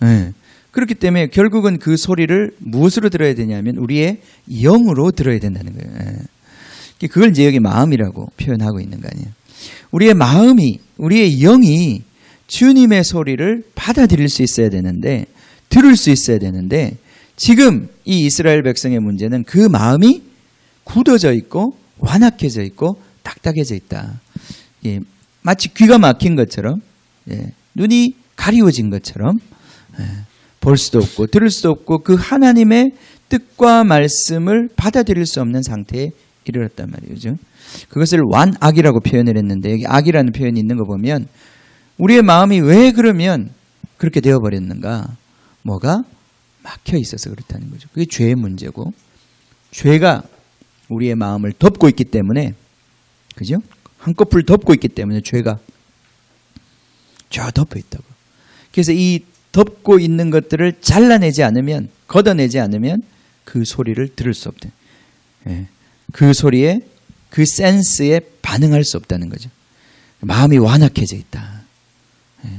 예. 그렇기 때문에 결국은 그 소리를 무엇으로 들어야 되냐면 우리의 영으로 들어야 된다는 거예요. 예. 그걸 이제 여기 마음이라고 표현하고 있는 거 아니에요. 우리의 마음이, 우리의 영이 주님의 소리를 받아들일 수 있어야 되는데, 들을 수 있어야 되는데, 지금 이 이스라엘 백성의 문제는 그 마음이 굳어져 있고 완악해져 있고 딱딱해져 있다. 예, 마치 귀가 막힌 것처럼, 예, 눈이 가리워진 것처럼, 예, 볼 수도 없고 들을 수도 없고 그 하나님의 뜻과 말씀을 받아들일 수 없는 상태에 이르렀단 말이죠. 그것을 완악이라고 표현을 했는데, 여기 악이라는 표현이 있는 거 보면 우리의 마음이 왜 그러면 그렇게 되어버렸는가? 뭐가 막혀 있어서 그렇다는 거죠. 그게 죄의 문제고, 죄가 우리의 마음을 덮고 있기 때문에, 그죠? 한꺼풀 덮고 있기 때문에 죄가 쫙 덮어 있다고. 그래서 이 덮고 있는 것들을 잘라내지 않으면, 걷어내지 않으면 그 소리를 들을 수 없다. 예. 그 소리에, 그 센스에 반응할 수 없다는 거죠. 마음이 완악해져 있다. 예.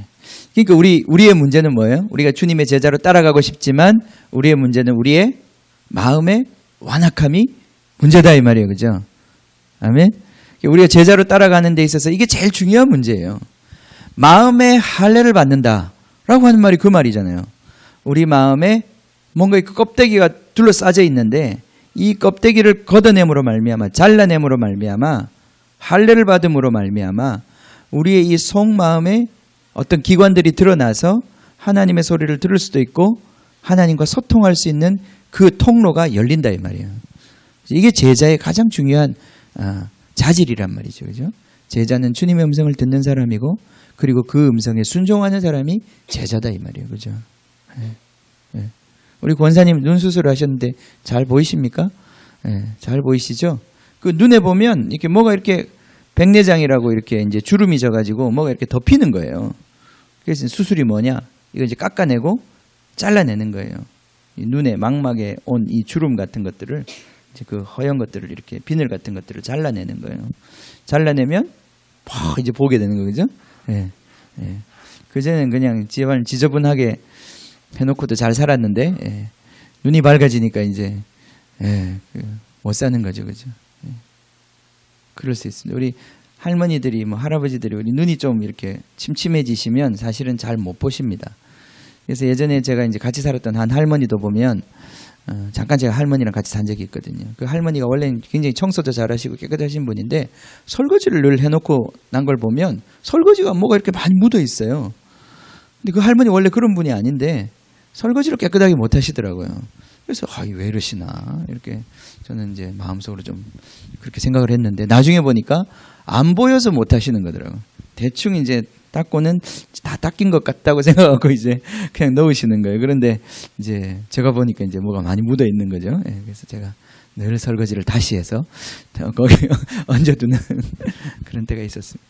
그러니까 우리의 문제는 뭐예요? 우리가 주님의 제자로 따라가고 싶지만 우리의 문제는 우리의 마음의 완악함이 문제다 이 말이에요. 그죠? 아멘. 우리가 제자로 따라가는 데 있어서 이게 제일 중요한 문제예요. 마음의 할례를 받는다라고 하는 말이 그 말이잖아요. 우리 마음에 뭔가 그 껍데기가 둘러싸져 있는데 이 껍데기를 걷어냄으로 말미암아, 잘라냄으로 말미암아, 할례를 받음으로 말미암아 우리의 이 속마음에 어떤 기관들이 드러나서 하나님의 소리를 들을 수도 있고 하나님과 소통할 수 있는 그 통로가 열린다 이 말이에요. 이게 제자의 가장 중요한 자질이란 말이죠. 그죠? 제자는 주님의 음성을 듣는 사람이고, 그리고 그 음성에 순종하는 사람이 제자다 이 말이에요. 그죠? 예. 예. 우리 권사님 눈 수술을 하셨는데 잘 보이십니까? 예. 잘 보이시죠? 그 눈에 보면 이렇게 뭐가 이렇게 백내장이라고 이렇게 이제 주름이 져가지고 뭐가 이렇게 덮이는 거예요. 그래서 수술이 뭐냐? 이거 이제 깎아내고 잘라내는 거예요. 이 눈에 망막에 온 이 주름 같은 것들을, 이제 그 허연 것들을 이렇게 비늘 같은 것들을 잘라내는 거예요. 잘라내면 이제 보게 되는 거죠. 예. 예. 그전에는 그냥 집안 지저분하게 해놓고도 잘 살았는데, 예. 눈이 밝아지니까 이제, 예. 못 사는 거죠. 그죠? 예. 그럴 수 있습니다. 우리 할머니들이, 할아버지들이 우리 눈이 좀 이렇게 침침해지시면 사실은 잘 못 보십니다. 그래서 예전에 제가 이제 같이 살았던 한 할머니도 보면, 잠깐 제가 할머니랑 같이 산 적이 있거든요. 그 할머니가 원래는 굉장히 청소도 잘하시고 깨끗하신 분인데 설거지를 늘 해놓고 난 걸 보면 설거지가 뭐가 이렇게 많이 묻어 있어요. 근데 그 할머니 원래 그런 분이 아닌데 설거지를 깨끗하게 못 하시더라고요. 그래서 왜 이러시나 이렇게 저는 이제 마음속으로 좀 그렇게 생각을 했는데, 나중에 보니까 안 보여서 못 하시는 거더라고요. 대충 이제 닦고는 다 닦인 것 같다고 생각하고 이제 그냥 넣으시는 거예요. 그런데 이제 제가 보니까 이제 뭐가 많이 묻어 있는 거죠. 예, 그래서 제가 늘 설거지를 다시 해서 거기 얹어두는 그런 때가 있었습니다.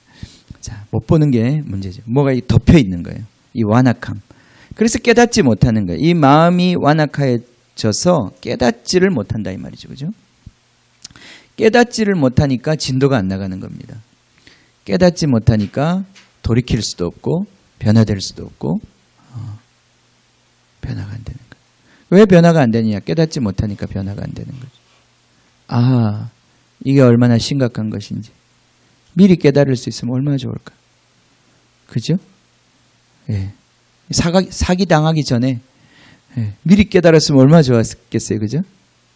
자, 못 보는 게 문제죠. 뭐가 덮여 있는 거예요. 이 완악함. 그래서 깨닫지 못하는 거예요. 이 마음이 완악해져서 깨닫지를 못한다 이 말이죠. 그죠? 깨닫지를 못하니까 진도가 안 나가는 겁니다. 깨닫지 못하니까 돌이킬 수도 없고 변화될 수도 없고 변화가 안 되는 거예요. 왜 변화가 안 되느냐? 깨닫지 못하니까 변화가 안 되는 거죠. 이게 얼마나 심각한 것인지 미리 깨달을 수 있으면 얼마나 좋을까. 그죠? 예. 사기 당하기 전에 미리 깨달았으면 얼마나 좋았겠어요. 그죠?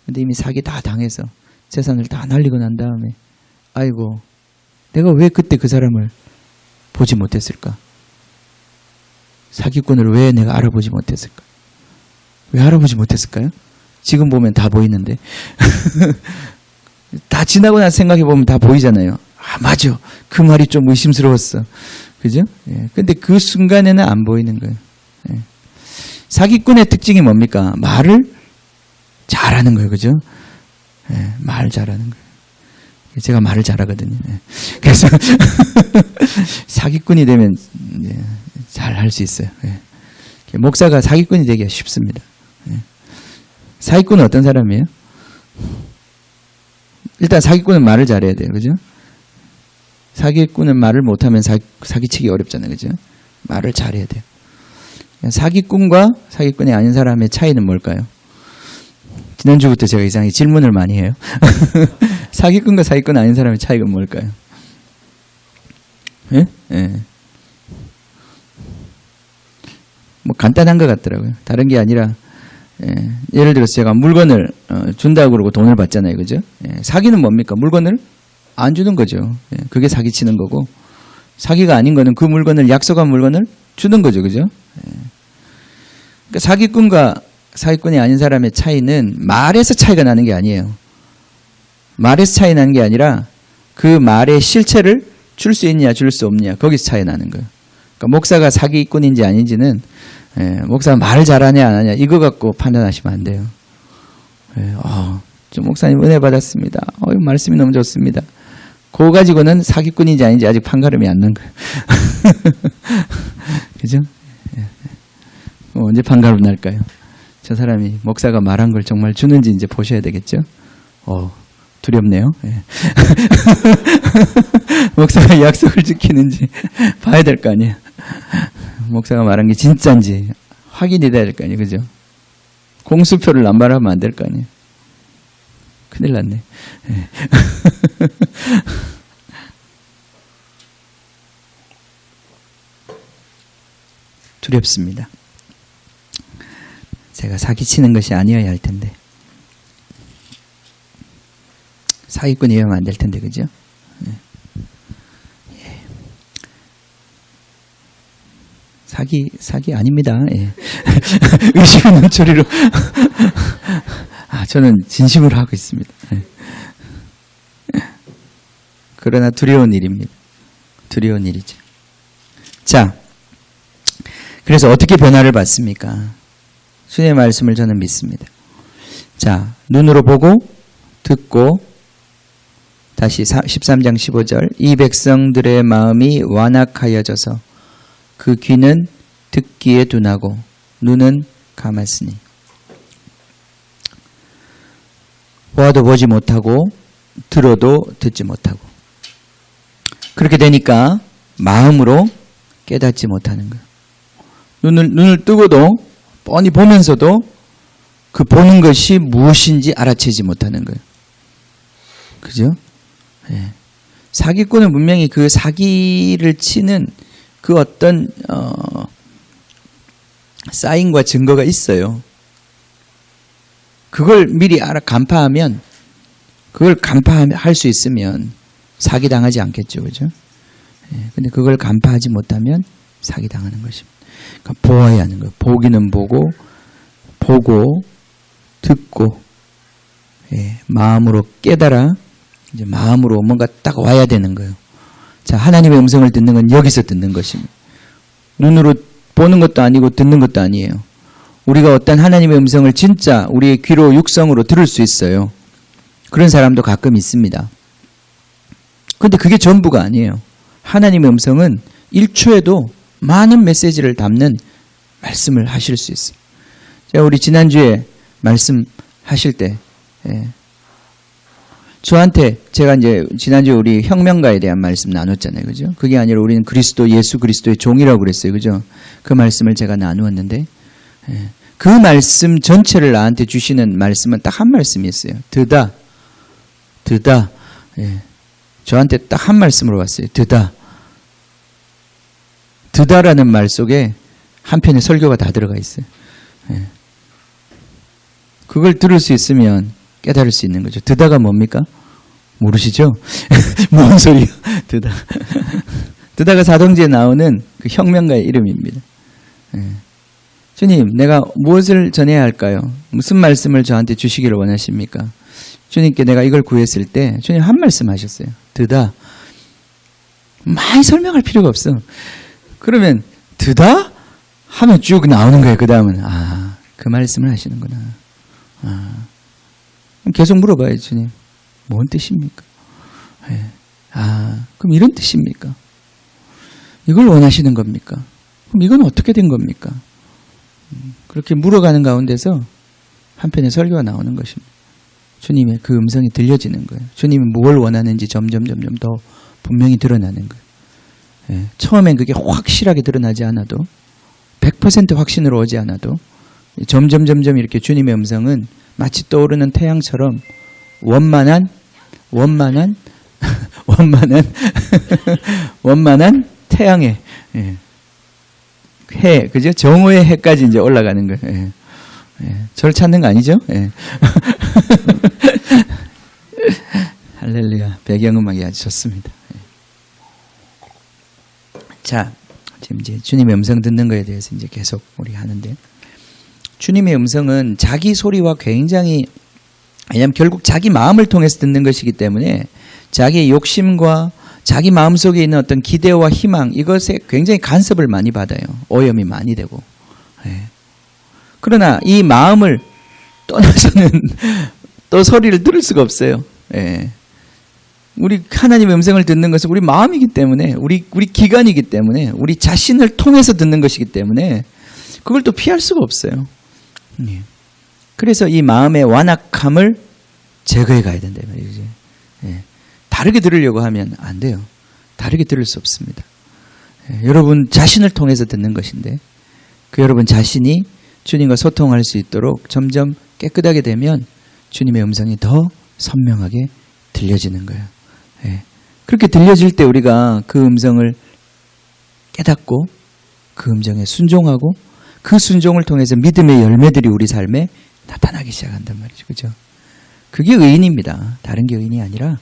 근데 이미 사기 다 당해서 재산을 다 날리고 난 다음에 아이고 내가 왜 그때 그 사람을 보지 못했을까? 사기꾼을 왜 내가 알아보지 못했을까? 왜 알아보지 못했을까요? 지금 보면 다 보이는데 다 지나고 나서 생각해 보면 다 보이잖아요. 맞아. 그 말이 좀 의심스러웠어. 그죠? 예. 근데 그 순간에는 안 보이는 거예요. 예. 사기꾼의 특징이 뭡니까? 말을 잘하는 거예요. 그죠? 예. 말 잘하는 거예요. 제가 말을 잘하거든요. 예. 그래서 사기꾼이 되면 잘 할 수 있어요. 예. 목사가 사기꾼이 되기가 쉽습니다. 예. 사기꾼은 어떤 사람이에요? 일단 사기꾼은 말을 잘해야 돼요. 그죠? 사기꾼은 말을 못하면 사기치기 어렵잖아요. 그죠? 말을 잘해야 돼요. 사기꾼과 사기꾼이 아닌 사람의 차이는 뭘까요? 지난주부터 제가 이상하게 질문을 많이 해요. 사기꾼과 사기꾼 아닌 사람의 차이가 뭘까요? 예? 예. 뭐 간단한 것 같더라고요. 다른 게 아니라 예를 들어서 제가 물건을 준다고 그러고 돈을 받잖아요. 그죠? 사기는 뭡니까? 물건을 안 주는 거죠. 그게 사기치는 거고, 사기가 아닌 거는 그 물건을, 약속한 물건을 주는 거죠. 그죠? 그러니까 사기꾼과 사기꾼이 아닌 사람의 차이는 말에서 차이가 나는 게 아니에요. 말에서 차이 나는 게 아니라 그 말의 실체를 줄 수 있냐 줄 수 없냐, 거기서 차이 나는 거예요. 그러니까 목사가 사기꾼인지 아닌지는 목사가 말을 잘하냐 안 하냐 이거 갖고 판단하시면 안 돼요. 좀 목사님 은혜 받았습니다. 말씀이 너무 좋습니다. 그거 가지고는 사기꾼인지 아닌지 아직 판가름이 안 난 거예요. 그죠? 언제 판가름 날까요? 저 사람이 목사가 말한 걸 정말 주는지 이제 보셔야 되겠죠? 두렵네요. 목사가 약속을 지키는지 봐야 될 거 아니에요. 목사가 말한 게 진짜인지 확인이 돼야 될 거 아니에요. 그죠? 공수표를 남발하면 안 될 거 아니에요. 큰일 났네. 두렵습니다. 제가 사기치는 것이 아니어야 할 텐데, 사기꾼이면 안 될 텐데, 그죠? 사기 아닙니다. 의심의 눈초리로. 저는 진심으로 하고 있습니다. 그러나 두려운 일입니다. 두려운 일이죠. 자, 그래서 어떻게 변화를 받습니까? 주님의 말씀을 저는 믿습니다. 자, 눈으로 보고 듣고, 다시 13장 15절, 이 백성들의 마음이 완악하여져서 그 귀는 듣기에 둔하고 눈은 감았으니 보아도 보지 못하고 들어도 듣지 못하고, 그렇게 되니까 마음으로 깨닫지 못하는 거예요. 눈을 뜨고도 뻔히 보면서도 그 보는 것이 무엇인지 알아채지 못하는 거예요. 그죠? 사기꾼은 분명히 그 사기를 치는 그 어떤 사인과 증거가 있어요. 그걸 미리 간파하면, 그걸 간파할 수 있으면 사기당하지 않겠죠. 그죠? 근데 그걸 간파하지 못하면 사기당하는 것입니다. 그러니까 보아야 하는 거예요. 보기는 보고 듣고, 마음으로 깨달아 이제 마음으로 뭔가 딱 와야 되는 거예요. 자, 하나님의 음성을 듣는 건 여기서 듣는 것입니다. 눈으로 보는 것도 아니고 듣는 것도 아니에요. 우리가 어떤 하나님의 음성을 진짜 우리의 귀로 육성으로 들을 수 있어요. 그런 사람도 가끔 있습니다. 그런데 그게 전부가 아니에요. 하나님의 음성은 1초에도 많은 메시지를 담는 말씀을 하실 수 있어요. 제가 우리 지난주에 말씀하실 때 저한테 제가 이제 지난주에 우리 혁명가에 대한 말씀 나눴잖아요. 그죠? 그게 아니라 우리는 예수 그리스도의 종이라고 그랬어요. 그죠? 그 말씀을 제가 나누었는데, 그 말씀 전체를 나한테 주시는 말씀은 딱 한 말씀이었어요. 드다. 저한테 딱 한 말씀으로 왔어요. 드다라는 말 속에 한 편의 설교가 다 들어가 있어요. 그걸 들을 수 있으면 깨달을 수 있는 거죠. 드다가 뭡니까? 모르시죠? 뭔 소리야? 드다. 드다가 사도행전에 나오는 그 혁명가의 이름입니다. 주님, 내가 무엇을 전해야 할까요? 무슨 말씀을 저한테 주시기를 원하십니까? 주님께 내가 이걸 구했을 때 주님 한 말씀 하셨어요. 드다. 많이 설명할 필요가 없어. 그러면 드다? 하면 쭉 나오는 거예요. 그 다음은 그 말씀을 하시는구나. 계속 물어봐요. 주님, 뭔 뜻입니까? 그럼 이런 뜻입니까? 이걸 원하시는 겁니까? 그럼 이건 어떻게 된 겁니까? 그렇게 물어가는 가운데서 한편의 설교가 나오는 것입니다. 주님의 그 음성이 들려지는 거예요. 주님이 뭘 원하는지 점점 더 분명히 드러나는 거예요. 처음엔 그게 확실하게 드러나지 않아도 100% 확신으로 오지 않아도 점점 이렇게 주님의 음성은 마치 떠오르는 태양처럼 원만한 태양의 해, 그죠? 정오의 해까지 이제 올라가는 거예요. 저를 찾는 거 아니죠? 할렐루야. 배경음악이 아주 좋습니다. 자, 지금 이제 주님의 음성 듣는 거에 대해서 이제 계속 우리 하는데, 주님의 음성은 자기 소리와 굉장히, 왜냐하면 결국 자기 마음을 통해서 듣는 것이기 때문에 자기의 욕심과 자기 마음속에 있는 어떤 기대와 희망, 이것에 굉장히 간섭을 많이 받아요. 오염이 많이 되고. 그러나 이 마음을 떠나서는 또 소리를 들을 수가 없어요. 우리 하나님의 음성을 듣는 것은 우리 마음이기 때문에, 우리 기관이기 때문에, 우리 자신을 통해서 듣는 것이기 때문에 그걸 또 피할 수가 없어요. 그래서 이 마음의 완악함을 제거해 가야 된다 말이죠. 다르게 들으려고 하면 안 돼요. 다르게 들을 수 없습니다. 여러분 자신을 통해서 듣는 것인데, 그 여러분 자신이 주님과 소통할 수 있도록 점점 깨끗하게 되면 주님의 음성이 더 선명하게 들려지는 거예요. 그렇게 들려질 때 우리가 그 음성을 깨닫고 그 음성에 순종하고 그 순종을 통해서 믿음의 열매들이 우리 삶에 나타나기 시작한단 말이죠. 그죠? 그게 의인입니다. 다른 게 의인이 아니라,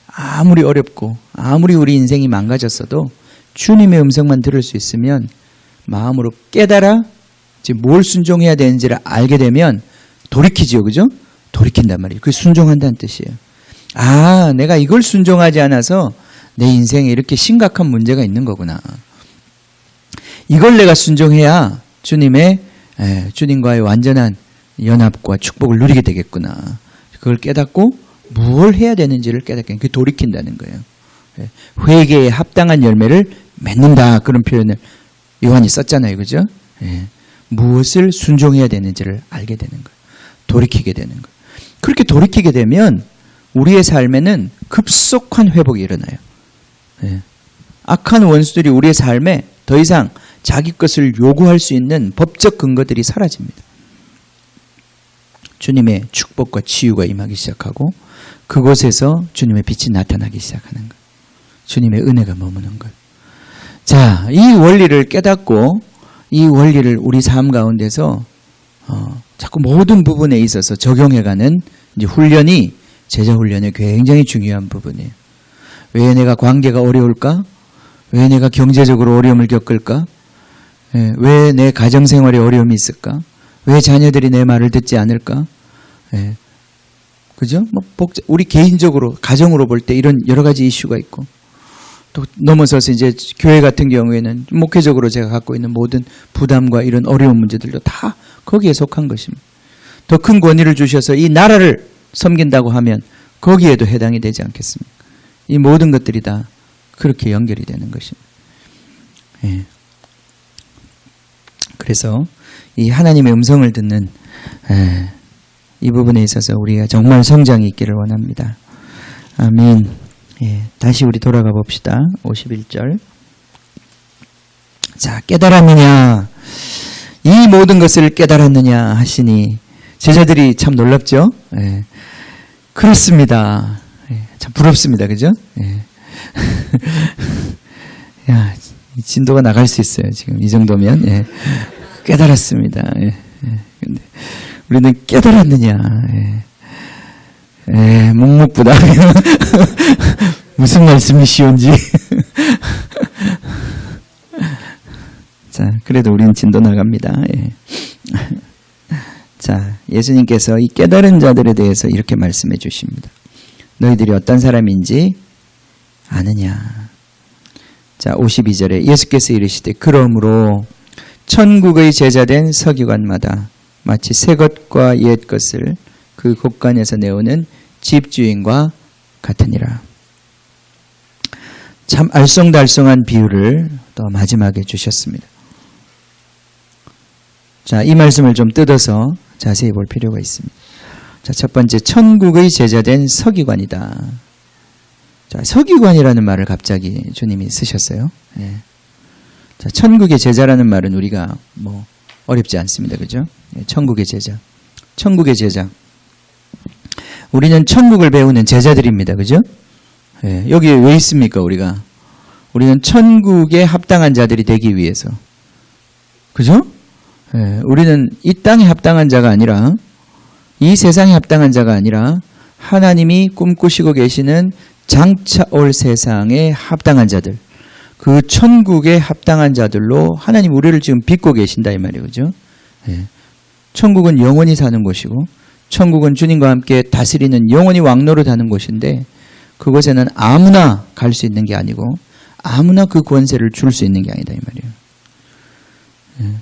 아무리 어렵고 아무리 우리 인생이 망가졌어도 주님의 음성만 들을 수 있으면 마음으로 깨달아 이제 뭘 순종해야 되는지를 알게 되면 돌이키지요. 그죠? 돌이킨단 말이에요. 그게 순종한다는 뜻이에요. 아, 내가 이걸 순종하지 않아서 내 인생에 이렇게 심각한 문제가 있는 거구나. 이걸 내가 순종해야 주님과의 완전한 연합과 축복을 누리게 되겠구나. 그걸 깨닫고 뭘 해야 되는지를 깨닫게, 그게 돌이킨다는 거예요. 회개에 합당한 열매를 맺는다, 그런 표현을 요한이 썼잖아요. 그죠? 무엇을 순종해야 되는지를 알게 되는 거예요. 돌이키게 되는 거예요. 그렇게 돌이키게 되면 우리의 삶에는 급속한 회복이 일어나요. 악한 원수들이 우리의 삶에 더 이상 자기 것을 요구할 수 있는 법적 근거들이 사라집니다. 주님의 축복과 치유가 임하기 시작하고 그곳에서 주님의 빛이 나타나기 시작하는 거예요. 주님의 은혜가 머무는 거예요. 자, 이 원리를 깨닫고 이 원리를 우리 삶 가운데서 자꾸 모든 부분에 있어서 적용해가는 이제 훈련이 제자 훈련의 굉장히 중요한 부분이에요. 왜 내가 관계가 어려울까? 왜 내가 경제적으로 어려움을 겪을까? 왜 내 가정생활에 어려움이 있을까? 왜 자녀들이 내 말을 듣지 않을까? 그죠? 우리 개인적으로, 가정으로 볼 때 이런 여러 가지 이슈가 있고, 또 넘어서서 이제 교회 같은 경우에는 목회적으로 제가 갖고 있는 모든 부담과 이런 어려운 문제들도 다 거기에 속한 것입니다. 더 큰 권위를 주셔서 이 나라를 섬긴다고 하면 거기에도 해당이 되지 않겠습니까? 이 모든 것들이 다 그렇게 연결이 되는 것입니다. 그래서 이 하나님의 음성을 듣는 이 부분에 있어서 우리가 정말 성장이 있기를 원합니다. 아멘. 다시 우리 돌아가 봅시다. 51절. 자, 깨달았느냐? 이 모든 것을 깨달았느냐 하시니 제자들이 참 놀랍죠? 그렇습니다. 참 부럽습니다. 그죠? 야, 진도가 나갈 수 있어요. 지금 이 정도면. 깨달았습니다. 근데 우리는 깨달았느냐? 묵묵부다. 무슨 말씀이시온지. 자, 그래도 우리는 진도 나갑니다. 자, 예수님께서 이 깨달은 자들에 대해서 이렇게 말씀해 주십니다. 너희들이 어떤 사람인지 아느냐. 자, 52절에 예수께서 이르시되 그러므로 천국의 제자된 서기관마다 마치 새 것과 옛 것을 그 곳간에서 내오는 집주인과 같으니라. 참 알쏭달쏭한 비유를 또 마지막에 주셨습니다. 자, 이 말씀을 좀 뜯어서 자세히 볼 필요가 있습니다. 자, 첫 번째, 천국의 제자된 서기관이다. 자, 서기관이라는 말을 갑자기 주님이 쓰셨어요. 자, 천국의 제자라는 말은 우리가 뭐 어렵지 않습니다. 그죠? 천국의 제자. 천국의 제자. 우리는 천국을 배우는 제자들입니다. 그죠? 예, 여기에 왜 있습니까, 우리가? 우리는 천국에 합당한 자들이 되기 위해서. 그죠? 예, 우리는 이 땅에 합당한 자가 아니라, 이 세상에 합당한 자가 아니라, 하나님이 꿈꾸시고 계시는 장차 올 세상에 합당한 자들, 그 천국에 합당한 자들로 하나님 우리를 지금 빚고 계신다 이 말이에요. 그죠? 예. 천국은 영원히 사는 곳이고, 천국은 주님과 함께 다스리는 영원히 왕노릇하는 곳인데, 그곳에는 아무나 갈 수 있는 게 아니고 아무나 그 권세를 줄 수 있는 게 아니다 이 말이에요.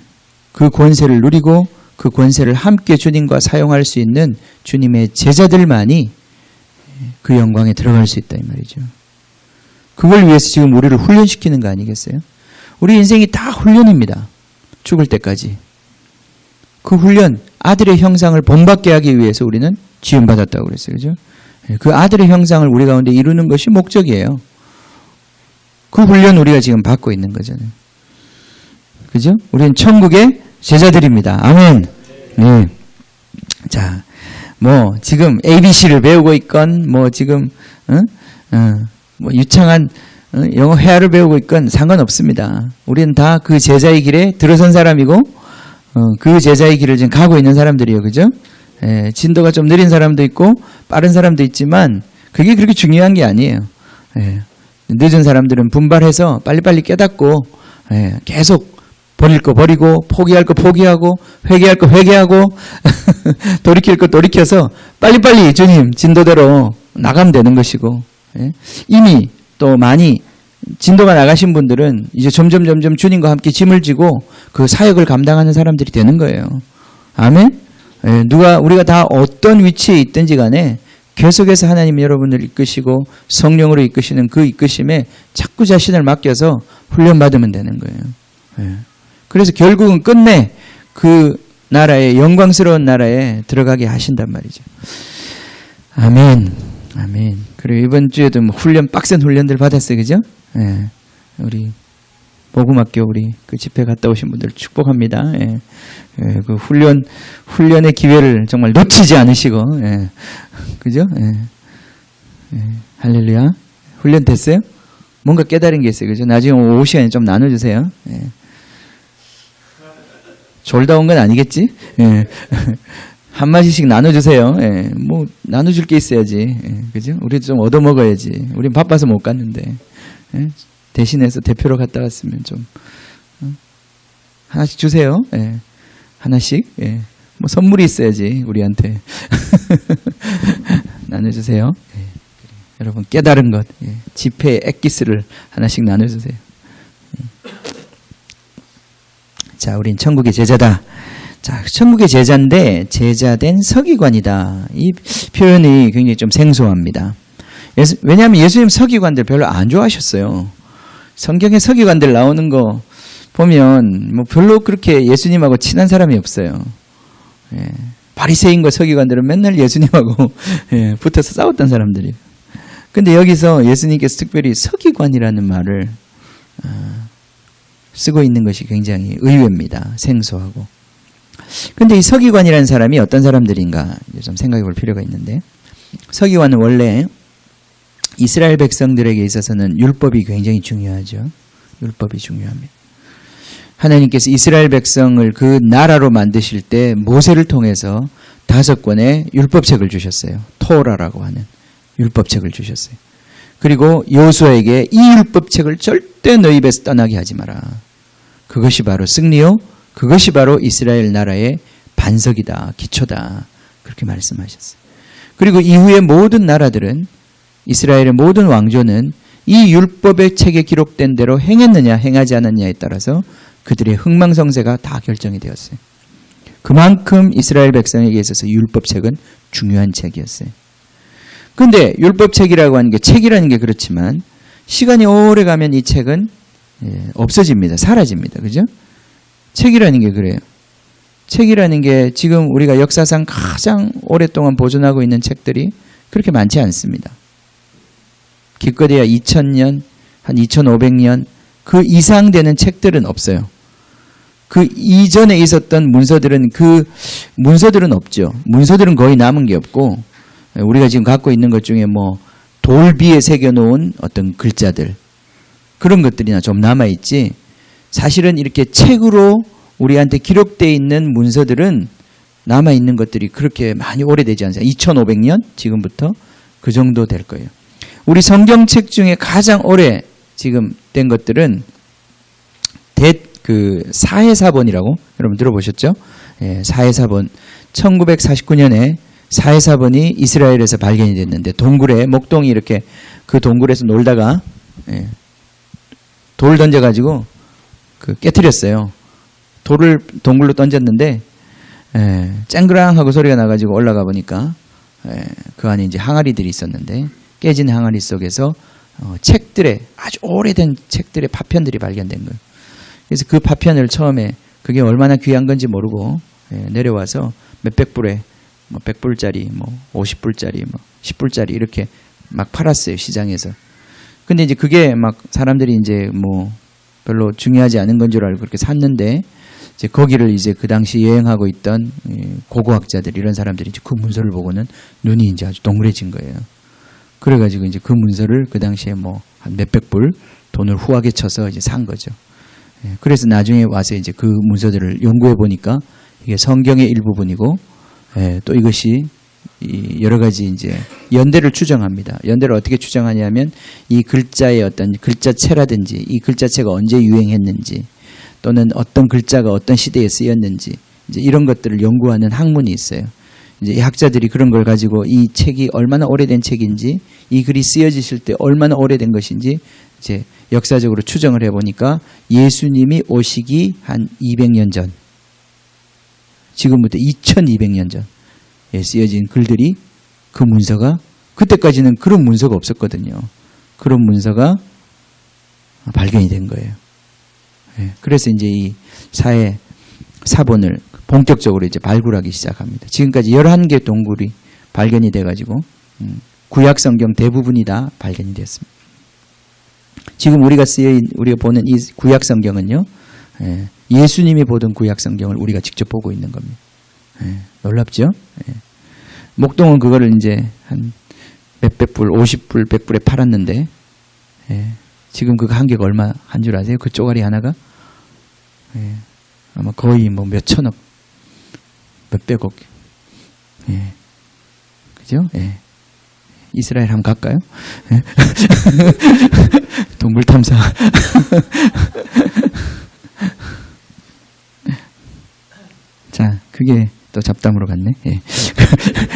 그 권세를 누리고 그 권세를 함께 주님과 사용할 수 있는 주님의 제자들만이 그 영광에 들어갈 수 있다 이 말이죠. 그걸 위해서 지금 우리를 훈련시키는 거 아니겠어요? 우리 인생이 다 훈련입니다. 죽을 때까지. 그 훈련, 아들의 형상을 본받게 하기 위해서 우리는 지음받았다고 그랬어요. 그죠? 그 아들의 형상을 우리 가운데 이루는 것이 목적이에요. 그 훈련 우리가 지금 받고 있는 거잖아요. 그죠? 우리는 천국의 제자들입니다. 아멘. 네. 자, 뭐 지금 ABC를 배우고 있건, 뭐 지금 뭐 유창한 영어 회화를 배우고 있건 상관없습니다. 우리는 다 그 제자의 길에 들어선 사람이고, 그 제자의 길을 지금 가고 있는 사람들이에요. 그죠? 예, 진도가 좀 느린 사람도 있고 빠른 사람도 있지만 그게 그렇게 중요한 게 아니에요. 예, 늦은 사람들은 분발해서 빨리빨리 깨닫고 계속 버릴 거 버리고 포기할 거 포기하고 회개할 거 회개하고 돌이킬 거 돌이켜서 빨리빨리 주님 진도대로 나가면 되는 것이고, 이미 또 많이 진도가 나가신 분들은 이제 점점 주님과 함께 짐을 지고 그 사역을 감당하는 사람들이 되는 거예요. 아멘? 우리가 다 어떤 위치에 있든지 간에 계속해서 하나님 여러분을 이끄시고 성령으로 이끄시는 그 이끄심에 자꾸 자신을 맡겨서 훈련받으면 되는 거예요. 그래서 결국은 끝내 그 나라에, 영광스러운 나라에 들어가게 하신단 말이죠. 아멘. 아멘. 그리고 이번 주에도 뭐 빡센 훈련들 받았어요. 그죠? 우리 복음학교 우리 그 집회 갔다 오신 분들 축복합니다. 그 훈련의 기회를 정말 놓치지 않으시고, 그죠? 할렐루야. 훈련 됐어요? 뭔가 깨달은 게 있어요. 그죠? 나중에 오후 시간에 좀 나눠주세요. 졸다 온 건 아니겠지? 한마디씩 나눠주세요. 뭐, 나눠줄 게 있어야지. 그죠? 우리도 좀 얻어먹어야지. 우린 바빠서 못 갔는데. 대신해서 대표로 갔다 왔으면 좀, 하나씩 주세요. 하나씩. 뭐, 선물이 있어야지, 우리한테. 나눠주세요. 여러분, 깨달은 것. 지폐의 엑기스를 하나씩 나눠주세요. 자, 우린 천국의 제자다. 자, 천국의 제자인데 제자된 서기관이다. 이 표현이 굉장히 좀 생소합니다. 왜냐하면 예수님 서기관들 별로 안 좋아하셨어요. 성경에 서기관들 나오는 거 보면 뭐 별로 그렇게 예수님하고 친한 사람이 없어요. 바리새인과 서기관들은 맨날 예수님하고 붙어서 싸웠던 사람들이에요. 근데 여기서 예수님께서 특별히 서기관이라는 말을 쓰고 있는 것이 굉장히 의외입니다. 생소하고. 근데 이 서기관이라는 사람이 어떤 사람들인가 좀 생각해 볼 필요가 있는데, 서기관은 원래 이스라엘 백성들에게 있어서는 율법이 굉장히 중요하죠. 율법이 중요합니다. 하나님께서 이스라엘 백성을 그 나라로 만드실 때 모세를 통해서 5권의 율법책을 주셨어요. 토라라고 하는 율법책을 주셨어요. 그리고 여호수아에게 이 율법책을 절대 너희 입에서 떠나게 하지 마라. 그것이 바로 승리요, 그것이 바로 이스라엘 나라의 반석이다, 기초다. 그렇게 말씀하셨어요. 그리고 이후의 모든 나라들은, 이스라엘의 모든 왕조는 이 율법의 책에 기록된 대로 행했느냐 행하지 않았느냐에 따라서 그들의 흥망성쇠가 다 결정이 되었어요. 그만큼 이스라엘 백성에게 있어서 율법책은 중요한 책이었어요. 그런데 율법책이라고 하는 게, 책이라는 게 그렇지만 시간이 오래 가면 이 책은 없어집니다. 사라집니다. 그죠? 책이라는 게 그래요. 책이라는 게 지금 우리가 역사상 가장 오랫동안 보존하고 있는 책들이 그렇게 많지 않습니다. 기껏해야 2000년, 한 2500년, 그 이상 되는 책들은 없어요. 그 이전에 있었던 문서들은 없죠. 문서들은 거의 남은 게 없고 우리가 지금 갖고 있는 것 중에 뭐 돌비에 새겨놓은 어떤 글자들 그런 것들이나 좀 남아있지 사실은 이렇게 책으로 우리한테 기록되어 있는 문서들은 남아있는 것들이 그렇게 많이 오래되지 않습니다. 2500년 지금부터 그 정도 될 거예요. 우리 성경책 중에 가장 오래 지금 된 것들은 사해사본이라고 여러분 들어보셨죠? 예, 사해사본 1949년에 사해사본이 이스라엘에서 발견이 됐는데 동굴에 목동이 이렇게 그 동굴에서 놀다가 돌 던져가지고 깨트렸어요. 돌을 동굴로 던졌는데 쨍그랑하고 소리가 나가지고 올라가 보니까 그 안에 이제 항아리들이 있었는데 깨진 항아리 속에서 아주 오래된 책들의 파편들이 발견된 거예요. 그래서 그 파편을 처음에 그게 얼마나 귀한 건지 모르고 내려와서 몇백 불에 100불짜리 50불짜리 10불짜리 이렇게 막 팔았어요, 시장에서. 근데 이제 그게 막 사람들이 이제 별로 중요하지 않은 건 줄 알고 그렇게 샀는데 이제 거기를 이제 그 당시 여행하고 있던 고고학자들 이런 사람들이 이제 그 문서를 보고는 눈이 이제 아주 동그래진 거예요. 그래가지고 이제 그 문서를 그 당시에 한 몇백 불 돈을 후하게 쳐서 이제 산 거죠. 그래서 나중에 와서 이제 그 문서들을 연구해 보니까 이게 성경의 일부분이고 또 이것이 여러 가지 이제 연대를 추정합니다. 연대를 어떻게 추정하냐면 이 글자의 어떤 글자체라든지 이 글자체가 언제 유행했는지 또는 어떤 글자가 어떤 시대에 쓰였는지 이제 이런 것들을 연구하는 학문이 있어요. 이제 이 학자들이 그런 걸 가지고 이 책이 얼마나 오래된 책인지 이 글이 쓰여지실 때 얼마나 오래된 것인지 이제 역사적으로 추정을 해보니까 예수님이 오시기 한 200년 전, 지금부터 2200년 전에 쓰여진 글들이 그 문서가 그때까지는 그런 문서가 없었거든요. 그런 문서가 발견이 된 거예요. 그래서 이제 이 사본을 본격적으로 이제 발굴하기 시작합니다. 지금까지 11개 동굴이 발견이 돼가지고 구약 성경 대부분이 다 발견이 됐습니다. 지금 우리가 보는 이 구약 성경은요, 예수님이 보던 구약 성경을 우리가 직접 보고 있는 겁니다. 놀랍죠? 목동은 그거를 이제 한 몇백 불, 50불, 100불에 팔았는데, 지금 그거 한 개가 얼마 한 줄 아세요? 그 쪼가리 하나가? 아마 거의 몇 천억, 몇백억. 그죠? 이스라엘 한번 갈까요? 동굴 탐사. 자, 그게 또 잡담으로 갔네.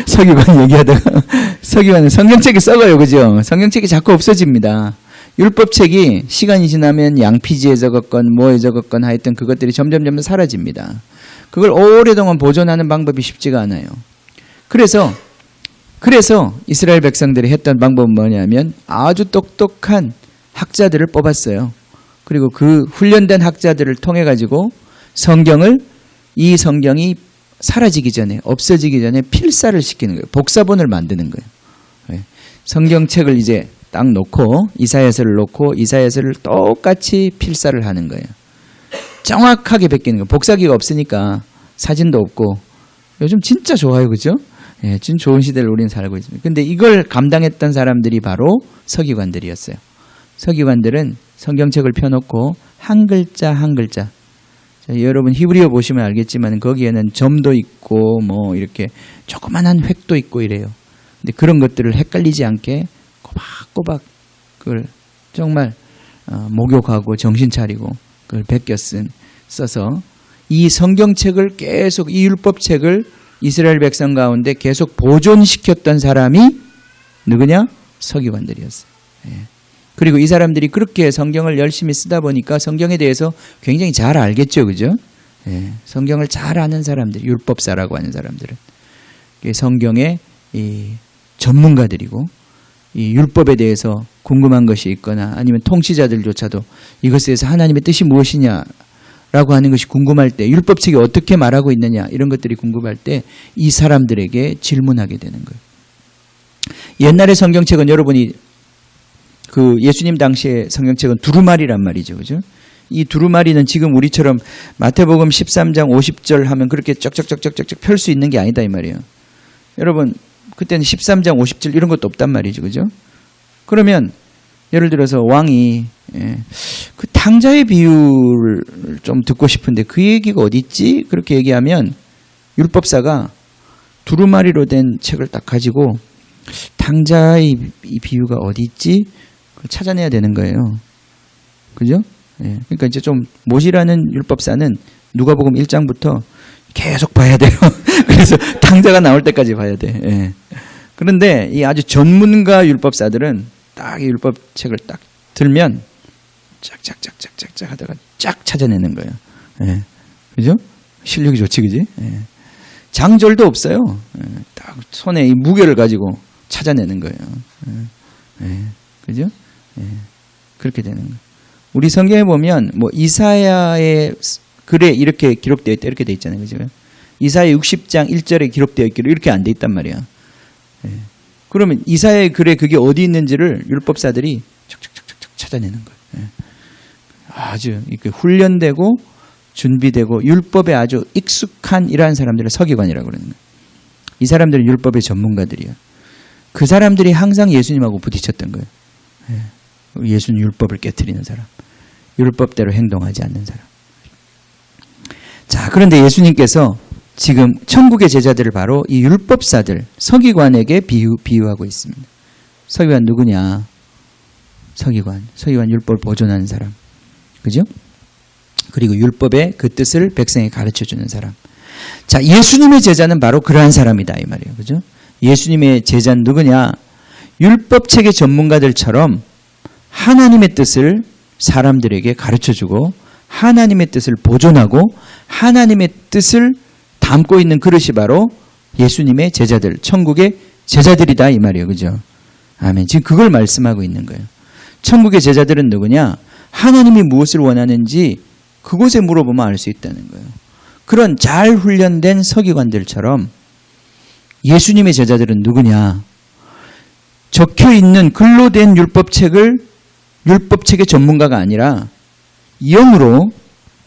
서기관 얘기하다가 서기관은 성경책이 썩어요, 그죠? 성경책이 자꾸 없어집니다. 율법책이 시간이 지나면 양피지에 적었건 뭐에 적었건 하여튼 그것들이 점점 사라집니다. 그걸 오랫동안 보존하는 방법이 쉽지가 않아요. 그래서 이스라엘 백성들이 했던 방법은 뭐냐면 아주 똑똑한 학자들을 뽑았어요. 그리고 그 훈련된 학자들을 통해 가지고 이 성경이 사라지기 전에, 없어지기 전에 필사를 시키는 거예요. 복사본을 만드는 거예요. 성경책을 이제 딱 놓고 이사야서를 놓고 이사야서를 똑같이 필사를 하는 거예요. 정확하게 베끼는 거예요. 복사기가 없으니까 사진도 없고 요즘 진짜 좋아요, 그죠? 진짜 좋은 시대를 우리는 살고 있습니다. 근데 이걸 감당했던 사람들이 바로 서기관들이었어요. 서기관들은 성경책을 펴놓고 한 글자 한 글자. 자, 여러분 히브리어 보시면 알겠지만 거기에는 점도 있고 이렇게 조그만한 획도 있고 이래요. 근데 그런 것들을 헷갈리지 않게 꼬박꼬박 그걸 정말 목욕하고 정신 차리고 그걸 베껴 써서 이 성경책을 계속 이 율법책을 이스라엘 백성 가운데 계속 보존시켰던 사람이 누구냐? 서기관들이었어요. 그리고 이 사람들이 그렇게 성경을 열심히 쓰다 보니까 성경에 대해서 굉장히 잘 알겠죠, 그죠? 성경을 잘 아는 사람들, 율법사라고 하는 사람들은 성경의 이 전문가들이고 이 율법에 대해서 궁금한 것이 있거나 아니면 통치자들조차도 이것에 대해서 하나님의 뜻이 무엇이냐라고 하는 것이 궁금할 때 율법책이 어떻게 말하고 있느냐 이런 것들이 궁금할 때 이 사람들에게 질문하게 되는 거예요. 옛날의 성경책은 여러분이 그 예수님 당시의 성경책은 두루마리란 말이죠. 그죠? 이 두루마리는 지금 우리처럼 마태복음 13장 50절 하면 그렇게 쩍쩍쩍쩍쩍 펼 수 있는 게 아니다 이 말이에요. 여러분 그때는 13장 50절 이런 것도 없단 말이죠. 그죠? 그러면 예를 들어서 왕이 그 탕자의 비유를 좀 듣고 싶은데 그 얘기가 어디 있지? 그렇게 얘기하면 율법사가 두루마리로 된 책을 딱 가지고 탕자의 이 비유가 어디 있지? 그걸 찾아내야 되는 거예요. 그죠? 그러니까 이제 좀 모질하는 율법사는 누가복음 1장부터 계속 봐야 돼요. 그래서 탕자가 나올 때까지 봐야 돼. 그런데 이 아주 전문가 율법사들은 딱 이 율법책을 딱 들면 짝짝짝짝짝 하다가 쫙 찾아내는 거예요. 그죠? 실력이 좋지, 그지? 장절도 없어요. 딱 손에 이 무게를 가지고 찾아내는 거예요. 그죠? 그렇게 되는 거예요. 우리 성경에 보면 뭐 이사야의 글에 이렇게 기록되어 있다 이렇게 돼 있잖아요. 그죠? 이사야 60장 1절에 기록되어 있기로 이렇게 안 돼 있단 말이야. 그러면 이사야의 글에 그게 어디 있는지를 율법사들이 척척척척 찾아내는 거예요. 아주 이렇게 훈련되고 준비되고 율법에 아주 익숙한 이러한 사람들을 서기관이라고 그러는 거예요. 이 사람들은 율법의 전문가들이에요. 그 사람들이 항상 예수님하고 부딪혔던 거예요. 예수는 율법을 깨트리는 사람. 율법대로 행동하지 않는 사람. 자, 그런데 예수님께서 지금 천국의 제자들을 바로 이 율법사들, 서기관에게 비유하고 있습니다. 서기관 누구냐? 서기관 율법을 보존하는 사람. 그죠? 그리고 율법의 그 뜻을 백성에게 가르쳐주는 사람. 자, 예수님의 제자는 바로 그러한 사람이다 이 말이에요. 그죠? 예수님의 제자는 누구냐? 율법책의 전문가들처럼 하나님의 뜻을 사람들에게 가르쳐주고 하나님의 뜻을 보존하고 하나님의 뜻을 담고 있는 그릇이 바로 예수님의 제자들, 천국의 제자들이다 이 말이에요. 그죠? 아멘. 지금 그걸 말씀하고 있는 거예요. 천국의 제자들은 누구냐? 하나님이 무엇을 원하는지 그곳에 물어보면 알 수 있다는 거예요. 그런 잘 훈련된 서기관들처럼 예수님의 제자들은 누구냐? 적혀있는 글로 된 율법책의 전문가가 아니라 영으로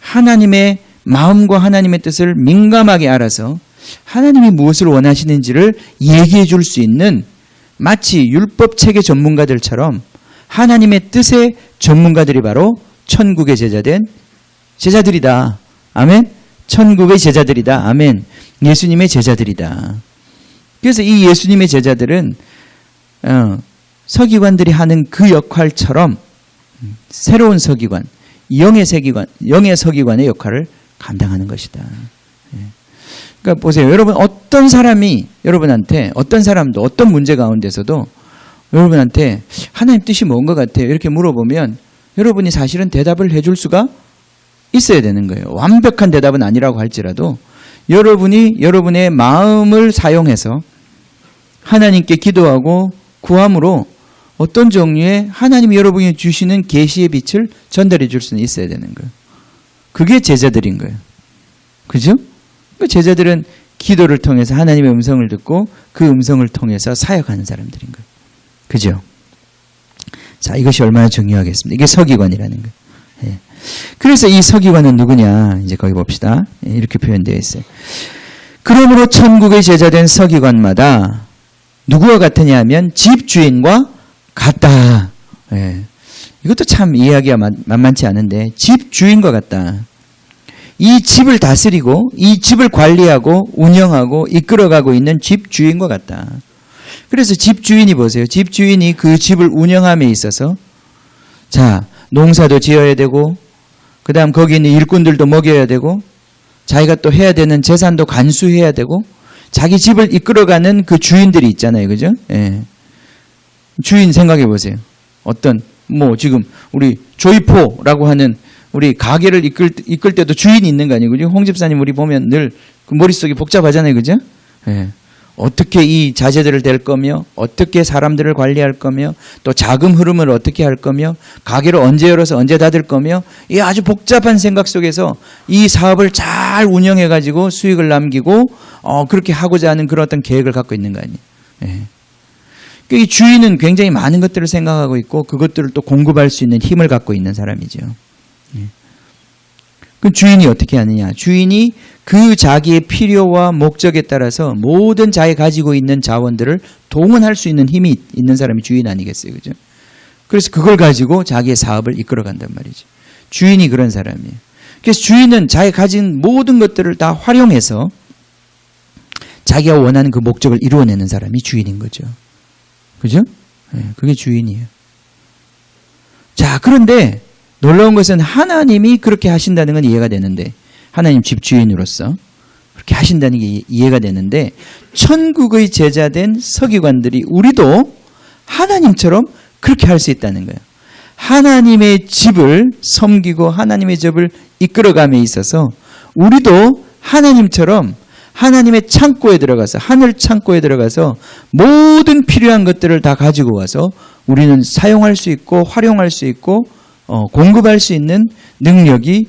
하나님의 마음과 하나님의 뜻을 민감하게 알아서 하나님이 무엇을 원하시는지를 얘기해 줄 수 있는 마치 율법책의 전문가들처럼 하나님의 뜻의 전문가들이 바로 천국의 제자된 제자들이다. 아멘. 천국의 제자들이다. 아멘. 예수님의 제자들이다. 그래서 이 예수님의 제자들은 서기관들이 하는 그 역할처럼 새로운 서기관, 영의 서기관의 역할을 감당하는 것이다. 그러니까 보세요. 여러분 어떤 사람이 여러분한테 어떤 사람도 어떤 문제 가운데서도 여러분한테 하나님 뜻이 뭔 것 같아요? 이렇게 물어보면 여러분이 사실은 대답을 해줄 수가 있어야 되는 거예요. 완벽한 대답은 아니라고 할지라도 여러분이 여러분의 마음을 사용해서 하나님께 기도하고 구함으로 어떤 종류의 하나님이 여러분이 주시는 계시의 빛을 전달해 줄 수는 있어야 되는 거예요. 그게 제자들인 거예요. 그죠? 제자들은 기도를 통해서 하나님의 음성을 듣고 그 음성을 통해서 사역하는 사람들인 거예요. 그죠? 자, 이것이 얼마나 중요하겠습니까? 이게 서기관이라는 거예요. 예. 그래서 이 서기관은 누구냐? 이제 거기 봅시다. 예, 이렇게 표현되어 있어요. 그러므로 천국의 제자된 서기관마다 누구와 같으냐 하면 집주인과 같다. 예. 이것도 참 이해하기가 만만치 않은데 집주인과 같다. 이 집을 다스리고 이 집을 관리하고 운영하고 이끌어가고 있는 집주인과 같다. 그래서 집주인이 보세요. 집주인이 그 집을 운영함에 있어서 자, 농사도 지어야 되고 그 다음 거기 있는 일꾼들도 먹여야 되고 자기가 또 해야 되는 재산도 간수해야 되고 자기 집을 이끌어가는 그 주인들이 있잖아요. 그죠? 예. 주인 생각해 보세요. 어떤 뭐 지금 우리 조이포라고 하는 우리 가게를 이끌 때도 주인이 있는 거 아니에요. 그죠? 홍 집사님 우리 보면 늘 그 머릿속이 복잡하잖아요. 그죠? 예. 어떻게 이 자재들을 댈 거며 어떻게 사람들을 관리할 거며 또 자금 흐름을 어떻게 할 거며 가게를 언제 열어서 언제 닫을 거며 이 아주 복잡한 생각 속에서 이 사업을 잘 운영해 가지고 수익을 남기고 그렇게 하고자 하는 그런 어떤 계획을 갖고 있는 거 아니에요. 예. 이 주인은 굉장히 많은 것들을 생각하고 있고 그것들을 또 공급할 수 있는 힘을 갖고 있는 사람이죠. 그 주인이 어떻게 하느냐? 주인이 그 자기의 필요와 목적에 따라서 모든 자기 가지고 있는 자원들을 동원할 수 있는 힘이 있는 사람이 주인 아니겠어요, 그죠? 그래서 그걸 가지고 자기의 사업을 이끌어간단 말이죠. 주인이 그런 사람이에요. 그래서 주인은 자기 가진 모든 것들을 다 활용해서 자기가 원하는 그 목적을 이루어내는 사람이 주인인 거죠. 그죠? 그게 주인이에요. 자, 그런데 놀라운 것은 하나님이 그렇게 하신다는 건 이해가 되는데, 하나님 집주인으로서 그렇게 하신다는 게 이해가 되는데, 천국의 제자된 서기관들이 우리도 하나님처럼 그렇게 할 수 있다는 거예요. 하나님의 집을 섬기고 하나님의 집을 이끌어감에 있어서 우리도 하나님처럼 하나님의 창고에 들어가서, 하늘 창고에 들어가서 모든 필요한 것들을 다 가지고 와서 우리는 사용할 수 있고 활용할 수 있고 공급할 수 있는 능력이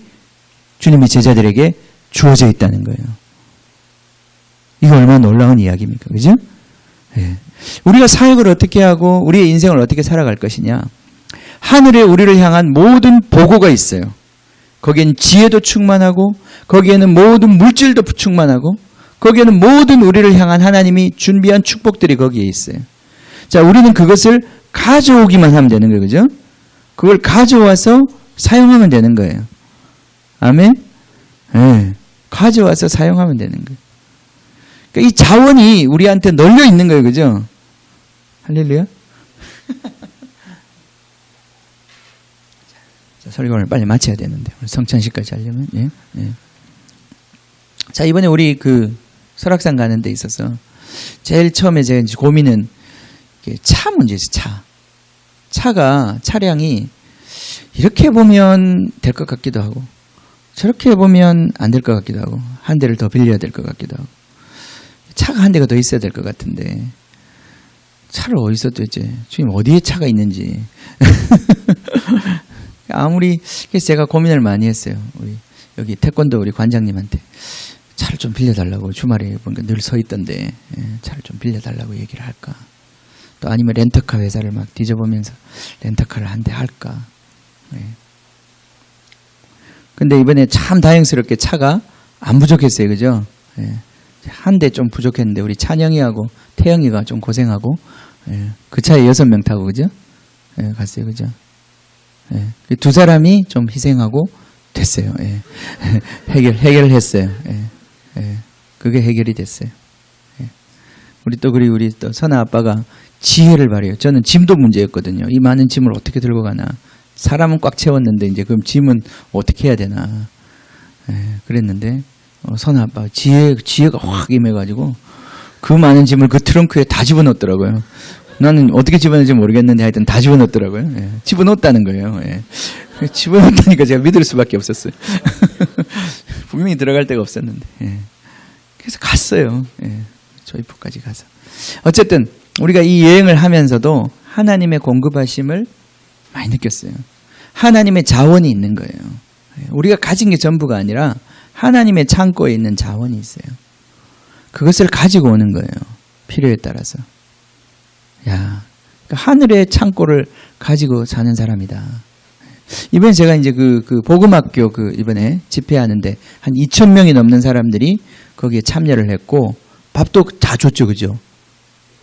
주님의 제자들에게 주어져 있다는 거예요. 이거 얼마나 놀라운 이야기입니까? 그죠? 예. 우리가 사역을 어떻게 하고 우리의 인생을 어떻게 살아갈 것이냐. 하늘에 우리를 향한 모든 보고가 있어요. 거기에는 지혜도 충만하고 거기에는 모든 물질도 충만하고 거기에는 모든 우리를 향한 하나님이 준비한 축복들이 거기에 있어요. 자, 우리는 그것을 가져오기만 하면 되는 거예요. 그죠? 그걸 가져와서 사용하면 되는 거예요. 아멘? 네. 가져와서 사용하면 되는 거예요. 그러니까 이 자원이 우리한테 널려 있는 거예요. 그죠? 할렐루야? 자, 설교를 빨리 마쳐야 되는데. 성찬식까지 하려면. 예? 예. 자, 이번에 우리 설악산 가는 데 있어서 제일 처음에 제가 이제 고민은 차 문제였어요. 차량이 이렇게 보면 될 것 같기도 하고 저렇게 보면 안 될 것 같기도 하고 한 대를 더 빌려야 될 것 같기도 하고 차가 한 대가 더 있어야 될 것 같은데 차를 어디서 도대체 주님 어디에 차가 있는지 그래서 제가 고민을 많이 했어요. 우리 여기 태권도 우리 관장님한테 차를 좀 빌려달라고 주말에 보니까 늘 서 있던데 차를 좀 빌려달라고 얘기를 할까? 또 아니면 렌터카 회사를 막 뒤져보면서 렌터카를 한 대 할까? 근데 이번에 참 다행스럽게 차가 안 부족했어요. 그죠? 한 대 좀 부족했는데 우리 찬영이하고 태영이가 좀 고생하고 그 차에 6명 타고 그죠? 갔어요. 그죠? 두 사람이 좀 희생하고 됐어요. 해결을 했어요. 그게 해결이 됐어요. 우리 또 선아 아빠가 지혜를 발휘해요. 저는 짐도 문제였거든요. 이 많은 짐을 어떻게 들고 가나. 사람은 꽉 채웠는데 이제 그럼 짐은 어떻게 해야 되나. 그랬는데 선아 아빠가 지혜가 확 임해가지고 그 많은 짐을 그 트렁크에 다 집어넣었더라고요. 나는 어떻게 집어넣는지 모르겠는데 하여튼 다 집어넣었더라고요. 집어넣었다는 거예요. 집어넣었다니까 제가 믿을 수밖에 없었어요. 분명히 들어갈 데가 없었는데. 그래서 갔어요. 조이포까지 가서. 어쨌든 우리가 이 여행을 하면서도 하나님의 공급하심을 많이 느꼈어요. 하나님의 자원이 있는 거예요. 우리가 가진 게 전부가 아니라 하나님의 창고에 있는 자원이 있어요. 그것을 가지고 오는 거예요. 필요에 따라서. 야, 그러니까 하늘의 창고를 가지고 사는 사람이다. 이번에 제가 이제 그 복음학교 이번에 집회하는데 한 2,000명이 넘는 사람들이 거기에 참여를 했고 밥도 다 줬죠, 그죠?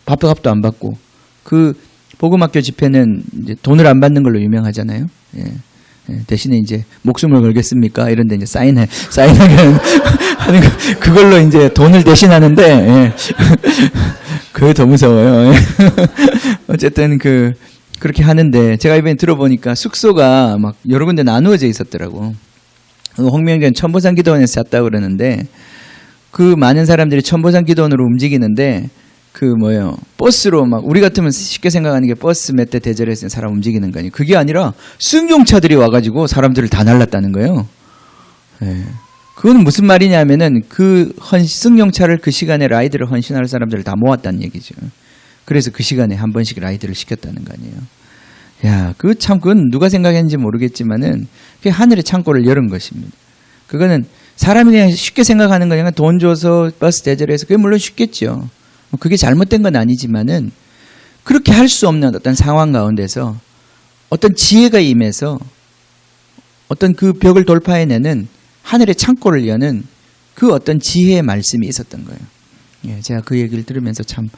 밥도 안 받고 그 복음학교 집회는 이제 돈을 안 받는 걸로 유명하잖아요. 대신에 이제 목숨을 걸겠습니까? 이런데 이제 사인하게 하는 그걸로 이제 돈을 대신하는데 그게 더 무서워요. 어쨌든 그렇게 하는데 제가 이번에 들어보니까 숙소가 막 여러 군데 나누어져 있었더라고. 홍명전 천보산 기도원에서 잤다고 그러는데 그 많은 사람들이 천보산 기도원으로 움직이는데 버스로 막 우리 같으면 쉽게 생각하는 게 버스 몇 대 대절해서 사람 움직이는 거 아니에요. 그게 아니라 승용차들이 와가지고 사람들을 다 날랐다는 거예요. 그건 무슨 말이냐면은 승용차를 그 시간에 라이드를 헌신할 사람들을 다 모았다는 얘기죠. 그래서 그 시간에 한 번씩 라이드를 시켰다는 거 아니에요. 야, 그건 누가 생각했는지 모르겠지만은 그게 하늘의 창고를 열은 것입니다. 그거는 사람이 그냥 쉽게 생각하는 거냐, 돈 줘서 버스 대절해서 그게 물론 쉽겠죠. 그게 잘못된 건 아니지만은 그렇게 할 수 없는 어떤 상황 가운데서 어떤 지혜가 임해서 어떤 그 벽을 돌파해내는 하늘의 창고를 여는 그 어떤 지혜의 말씀이 있었던 거예요. 예, 제가 그 얘기를 들으면서 참,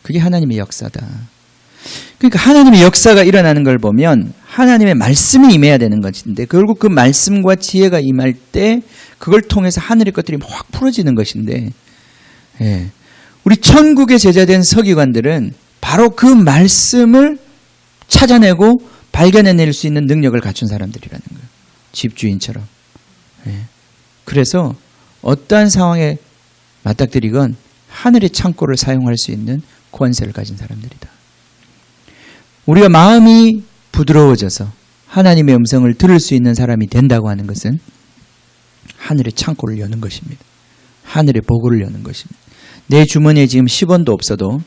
그게 하나님의 역사다. 그러니까 하나님의 역사가 일어나는 걸 보면 하나님의 말씀이 임해야 되는 것인데, 결국 그 말씀과 지혜가 임할 때 그걸 통해서 하늘의 것들이 확 풀어지는 것인데, 예, 우리 천국의 제자된 서기관들은 바로 그 말씀을 찾아내고 발견해낼 수 있는 능력을 갖춘 사람들이라는 거예요. 집주인처럼. 예. 그래서 어떠한 상황에 맞닥뜨리건 하늘의 창고를 사용할 수 있는 권세를 가진 사람들이다. 우리가 마음이 부드러워져서 하나님의 음성을 들을 수 있는 사람이 된다고 하는 것은 하늘의 창고를 여는 것입니다. 하늘의 보고를 여는 것입니다. 내 주머니에 지금 10원도 없어도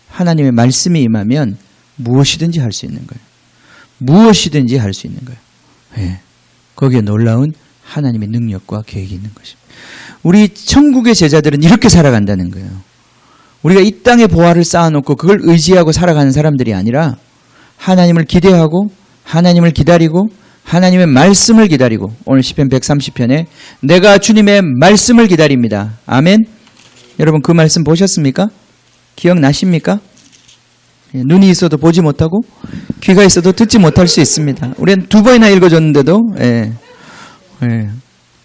하나님의 말씀이 임하면 무엇이든지 할 수 있는 거예요. 무엇이든지 할 수 있는 거예요. 예. 거기에 놀라운 하나님의 능력과 계획이 있는 것입니다. 우리 천국의 제자들은 이렇게 살아간다는 거예요. 우리가 이 땅에 보화를 쌓아놓고 그걸 의지하고 살아가는 사람들이 아니라 하나님을 기대하고 하나님을 기다리고 하나님의 말씀을 기다리고, 오늘 시편 130편에 내가 주님의 말씀을 기다립니다. 아멘. 여러분 그 말씀 보셨습니까? 기억나십니까? 눈이 있어도 보지 못하고 귀가 있어도 듣지 못할 수 있습니다. 우리는 2번이나 읽어줬는데도. 예. 예.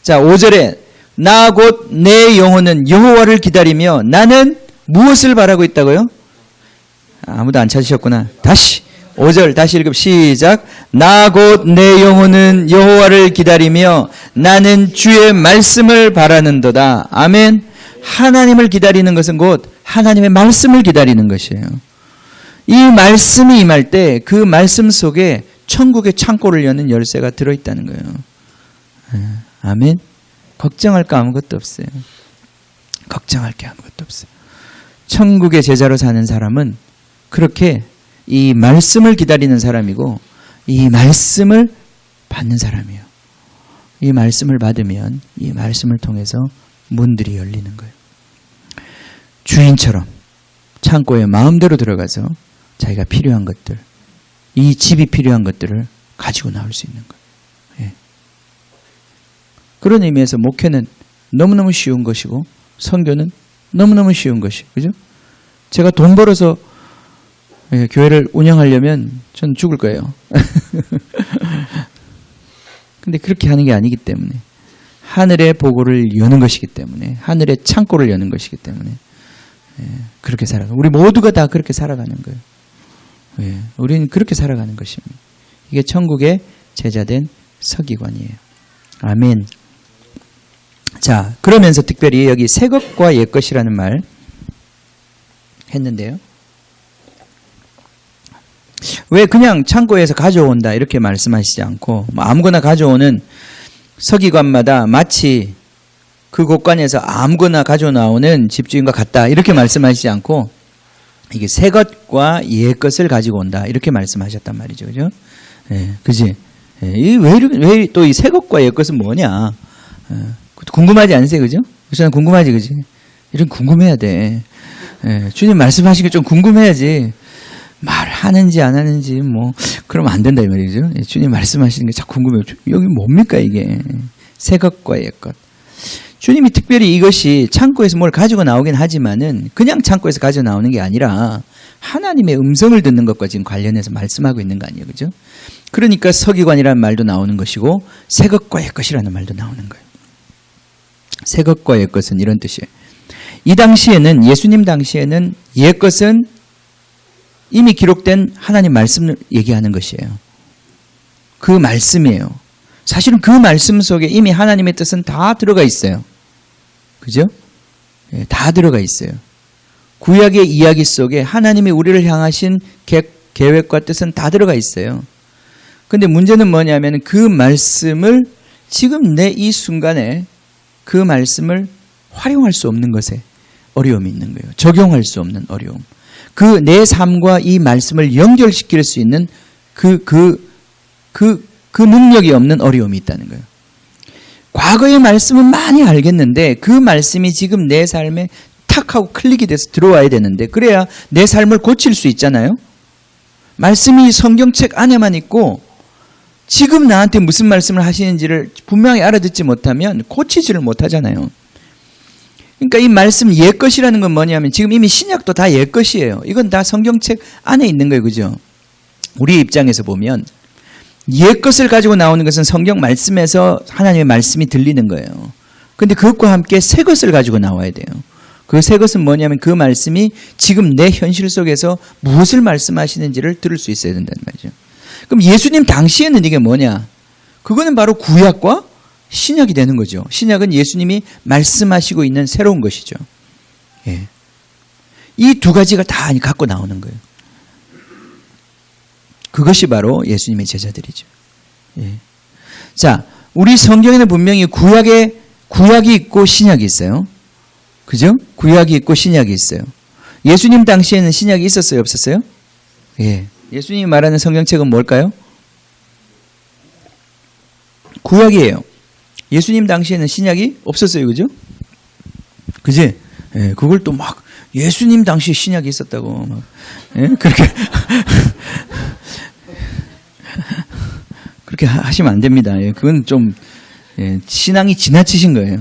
자, 5절에 나 곧 내 영혼은 여호와를 기다리며 나는 무엇을 바라고 있다고요? 아무도 안 찾으셨구나. 다시 5절 다시 읽읍 시작. 나 곧 내 영혼은 여호와를 기다리며 나는 주의 말씀을 바라는도다. 아멘. 하나님을 기다리는 것은 곧 하나님의 말씀을 기다리는 것이에요. 이 말씀이 임할 때 그 말씀 속에 천국의 창고를 여는 열쇠가 들어있다는 거예요. 아멘. 걱정할 거 아무것도 없어요. 걱정할 게 아무것도 없어요. 천국의 제자로 사는 사람은 그렇게 이 말씀을 기다리는 사람이고 이 말씀을 받는 사람이에요. 이 말씀을 받으면 이 말씀을 통해서 문들이 열리는 거예요. 주인처럼 창고에 마음대로 들어가서 자기가 필요한 것들, 이 집이 필요한 것들을 가지고 나올 수 있는 거예요. 예. 그런 의미에서 목회는 너무너무 쉬운 것이고 선교는 너무너무 쉬운 것이에요. 그죠? 제가 돈 벌어서 교회를 운영하려면 전 죽을 거예요. 근데 그렇게 하는 게 아니기 때문에, 하늘의 보고를 여는 것이기 때문에, 하늘의 창고를 여는 것이기 때문에 그렇게 살아가. 우리 모두가 다 그렇게 살아가는 거예요. 우리는 그렇게 살아가는 것입니다. 이게 천국의 제자된 서기관이에요. 아멘. 자, 그러면서 특별히 여기 새 것과 옛 것이라는 말 했는데요. 왜 그냥 창고에서 가져온다 이렇게 말씀하시지 않고 아무거나 가져오는 서기관마다 마치 그 곳간에서 아무거나 가져 나오는 집주인과 같다 이렇게 말씀하시지 않고 이게 새 것과 옛 것을 가지고 온다 이렇게 말씀하셨단 말이죠. 그죠? 예, 그지? 예, 왜 또 이 새 것과 옛 것은 뭐냐? 궁금하지 않으세요? 그죠? 저는 궁금하지, 그지? 이런 궁금해야 돼. 예, 주님 말씀하신 게 좀 궁금해야지. 말하는지 안 하는지 뭐 그러면 안 된다 이 말이죠. 예, 주님 말씀하시는 게 자꾸 궁금해요. 여기 뭡니까 이게? 새 것과 옛 것. 주님이 특별히 이것이 창고에서 뭘 가지고 나오긴 하지만은 그냥 창고에서 가지고 나오는 게 아니라 하나님의 음성을 듣는 것과 지금 관련해서 말씀하고 있는 거 아니에요. 그죠? 그러니까 서기관이라는 말도 나오는 것이고 새 것과 옛 것이라는 말도 나오는 거예요. 새 것과 옛 것은 이런 뜻이에요. 이 당시에는, 예수님 당시에는 옛 것은 이미 기록된 하나님 말씀을 얘기하는 것이에요. 그 말씀이에요. 사실은 그 말씀 속에 이미 하나님의 뜻은 다 들어가 있어요. 그죠? 예, 다 들어가 있어요. 구약의 이야기 속에 하나님이 우리를 향하신 계획과 뜻은 다 들어가 있어요. 근데 문제는 뭐냐면 그 말씀을 지금 내 이 순간에 그 말씀을 활용할 수 없는 것에 어려움이 있는 거예요. 적용할 수 없는 어려움. 그 내 삶과 이 말씀을 연결시킬 수 있는 그 능력이 없는 어려움이 있다는 거예요. 과거의 말씀은 많이 알겠는데 그 말씀이 지금 내 삶에 탁 탁 하고 클릭이 돼서 들어와야 되는데 그래야 내 삶을 고칠 수 있잖아요. 말씀이 성경책 안에만 있고 지금 나한테 무슨 말씀을 하시는지를 분명히 알아듣지 못하면 고치지를 못하잖아요. 그러니까 이 말씀 옛것이라는 건 뭐냐면 지금 이미 신약도 다 옛것이에요. 이건 다 성경책 안에 있는 거예요. 그죠? 우리 입장에서 보면 옛것을 가지고 나오는 것은 성경 말씀에서 하나님의 말씀이 들리는 거예요. 그런데 그것과 함께 새것을 가지고 나와야 돼요. 그 새것은 뭐냐면 그 말씀이 지금 내 현실 속에서 무엇을 말씀하시는지를 들을 수 있어야 된다는 말이죠. 그럼 예수님 당시에는 이게 뭐냐? 그거는 바로 구약과 신약이 되는 거죠. 신약은 예수님이 말씀하시고 있는 새로운 것이죠. 예. 이 두 가지가 다 갖고 나오는 거예요. 그것이 바로 예수님의 제자들이죠. 예. 자, 우리 성경에는 분명히 구약이 있고 신약이 있어요. 그죠? 구약이 있고 신약이 있어요. 예수님 당시에는 신약이 있었어요? 없었어요? 예. 예수님이 말하는 성경책은 뭘까요? 구약이에요. 예수님 당시에는 신약이 없었어요. 그죠? 그지? 예. 그걸 또 막 예수님 당시에 신약이 있었다고 막 예? 그렇게 하시면 안 됩니다. 예. 그건 좀 신앙이 지나치신 거예요.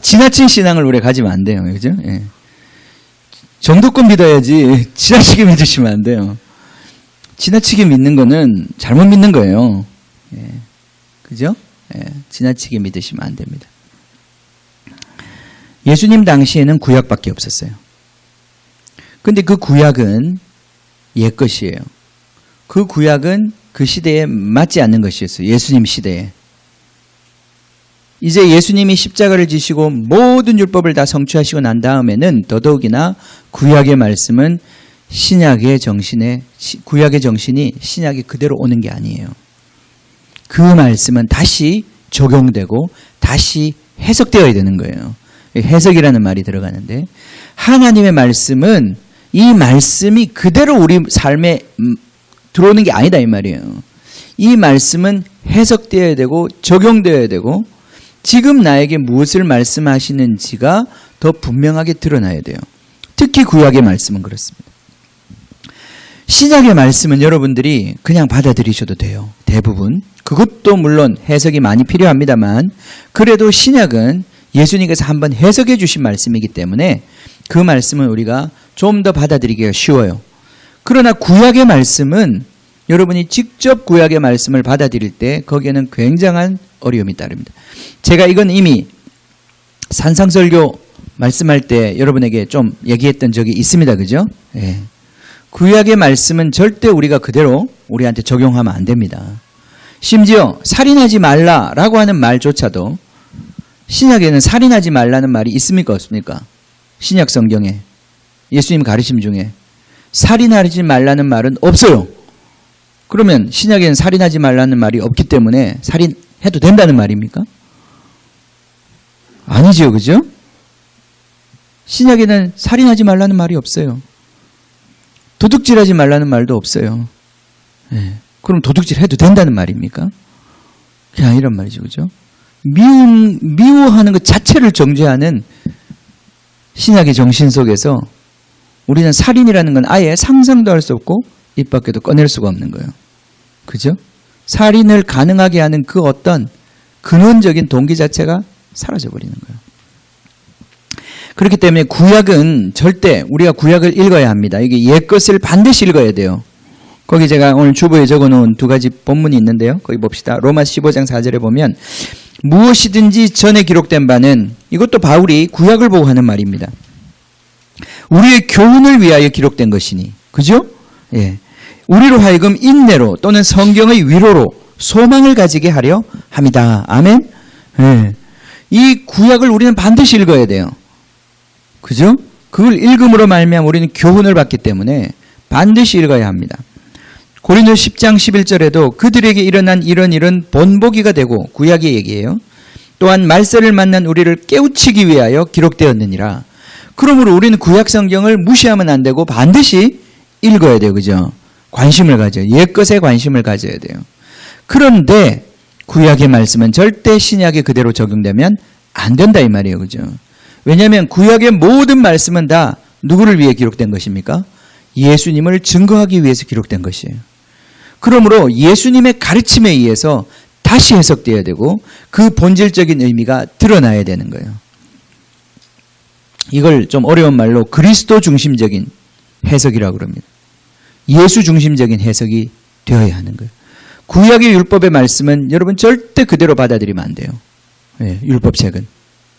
지나친 신앙을 우리가 가지면 안 돼요. 그죠? 예. 정도껏 믿어야지 지나치게 믿으시면 안 돼요. 지나치게 믿는 거는 잘못 믿는 거예요. 예. 그죠? 예. 지나치게 믿으시면 안 됩니다. 예수님 당시에는 구약밖에 없었어요. 근데 그 구약은 옛것이에요. 그 구약은 그 시대에 맞지 않는 것이었어요. 예수님 시대에. 이제 예수님이 십자가를 지시고 모든 율법을 다 성취하시고 난 다음에는 더더욱이나 구약의 말씀은 구약의 정신이 신약에 그대로 오는 게 아니에요. 그 말씀은 다시 적용되고 다시 해석되어야 되는 거예요. 해석이라는 말이 들어가는데 하나님의 말씀은 이 말씀이 그대로 우리 삶에 들어오는 게 아니다 이 말이에요. 이 말씀은 해석되어야 되고 적용되어야 되고 지금 나에게 무엇을 말씀하시는지가 더 분명하게 드러나야 돼요. 특히 구약의 말씀은 그렇습니다. 신약의 말씀은 여러분들이 그냥 받아들이셔도 돼요. 대부분. 그것도 물론 해석이 많이 필요합니다만 그래도 신약은 예수님께서 한번 해석해 주신 말씀이기 때문에 그 말씀은 우리가 좀 더 받아들이기가 쉬워요. 그러나 구약의 말씀은 여러분이 직접 구약의 말씀을 받아들일 때 거기에는 굉장한 어려움이 따릅니다. 제가 이건 이미 산상설교 말씀할 때 여러분에게 좀 얘기했던 적이 있습니다. 그죠? 예. 구약의 말씀은 절대 우리가 그대로 우리한테 적용하면 안 됩니다. 심지어 살인하지 말라라고 하는 말조차도 신약에는 살인하지 말라는 말이 있습니까? 없습니까? 신약 성경에 예수님 가르침 중에 살인하지 말라는 말은 없어요. 그러면 신약에는 살인하지 말라는 말이 없기 때문에 살인해도 된다는 말입니까? 아니죠. 그죠? 신약에는 살인하지 말라는 말이 없어요. 도둑질하지 말라는 말도 없어요. 네. 그럼 도둑질 해도 된다는 말입니까? 그게 아니란 말이죠. 그죠? 미워하는 것 자체를 정죄하는 신약의 정신 속에서 우리는 살인이라는 건 아예 상상도 할 수 없고 입 밖에도 꺼낼 수가 없는 거예요. 그죠? 살인을 가능하게 하는 그 어떤 근원적인 동기 자체가 사라져버리는 거예요. 그렇기 때문에 구약은 절대 우리가 구약을 읽어야 합니다. 이게 옛것을 반드시 읽어야 돼요. 거기 제가 오늘 주보에 적어놓은 두 가지 본문이 있는데요. 거기 봅시다. 로마서 15장 4절에 보면 무엇이든지 전에 기록된 바는 이것도 바울이 구약을 보고 하는 말입니다. 우리의 교훈을 위하여 기록된 것이니. 그죠? 예. 우리로 하여금 인내로 또는 성경의 위로로 소망을 가지게 하려 합니다. 아멘? 예. 이 구약을 우리는 반드시 읽어야 돼요. 그죠? 그걸 읽음으로 말미암아 우리는 교훈을 받기 때문에 반드시 읽어야 합니다. 고린도서 10장 11절에도 그들에게 일어난 이런 일은 본보기가 되고 구약의 얘기예요. 또한 말세를 만난 우리를 깨우치기 위하여 기록되었느니라. 그러므로 우리는 구약 성경을 무시하면 안 되고 반드시 읽어야 돼요. 그죠? 관심을 가져요. 옛것에 관심을 가져야 돼요. 그런데 구약의 말씀은 절대 신약에 그대로 적용되면 안 된다 이 말이에요. 그죠? 왜냐하면 구약의 모든 말씀은 다 누구를 위해 기록된 것입니까? 예수님을 증거하기 위해서 기록된 것이에요. 그러므로 예수님의 가르침에 의해서 다시 해석되어야 되고 그 본질적인 의미가 드러나야 되는 거예요. 이걸 좀 어려운 말로 그리스도 중심적인 해석이라고 그럽니다. 예수 중심적인 해석이 되어야 하는 거예요. 구약의 율법의 말씀은 여러분 절대 그대로 받아들이면 안 돼요. 예, 율법책은.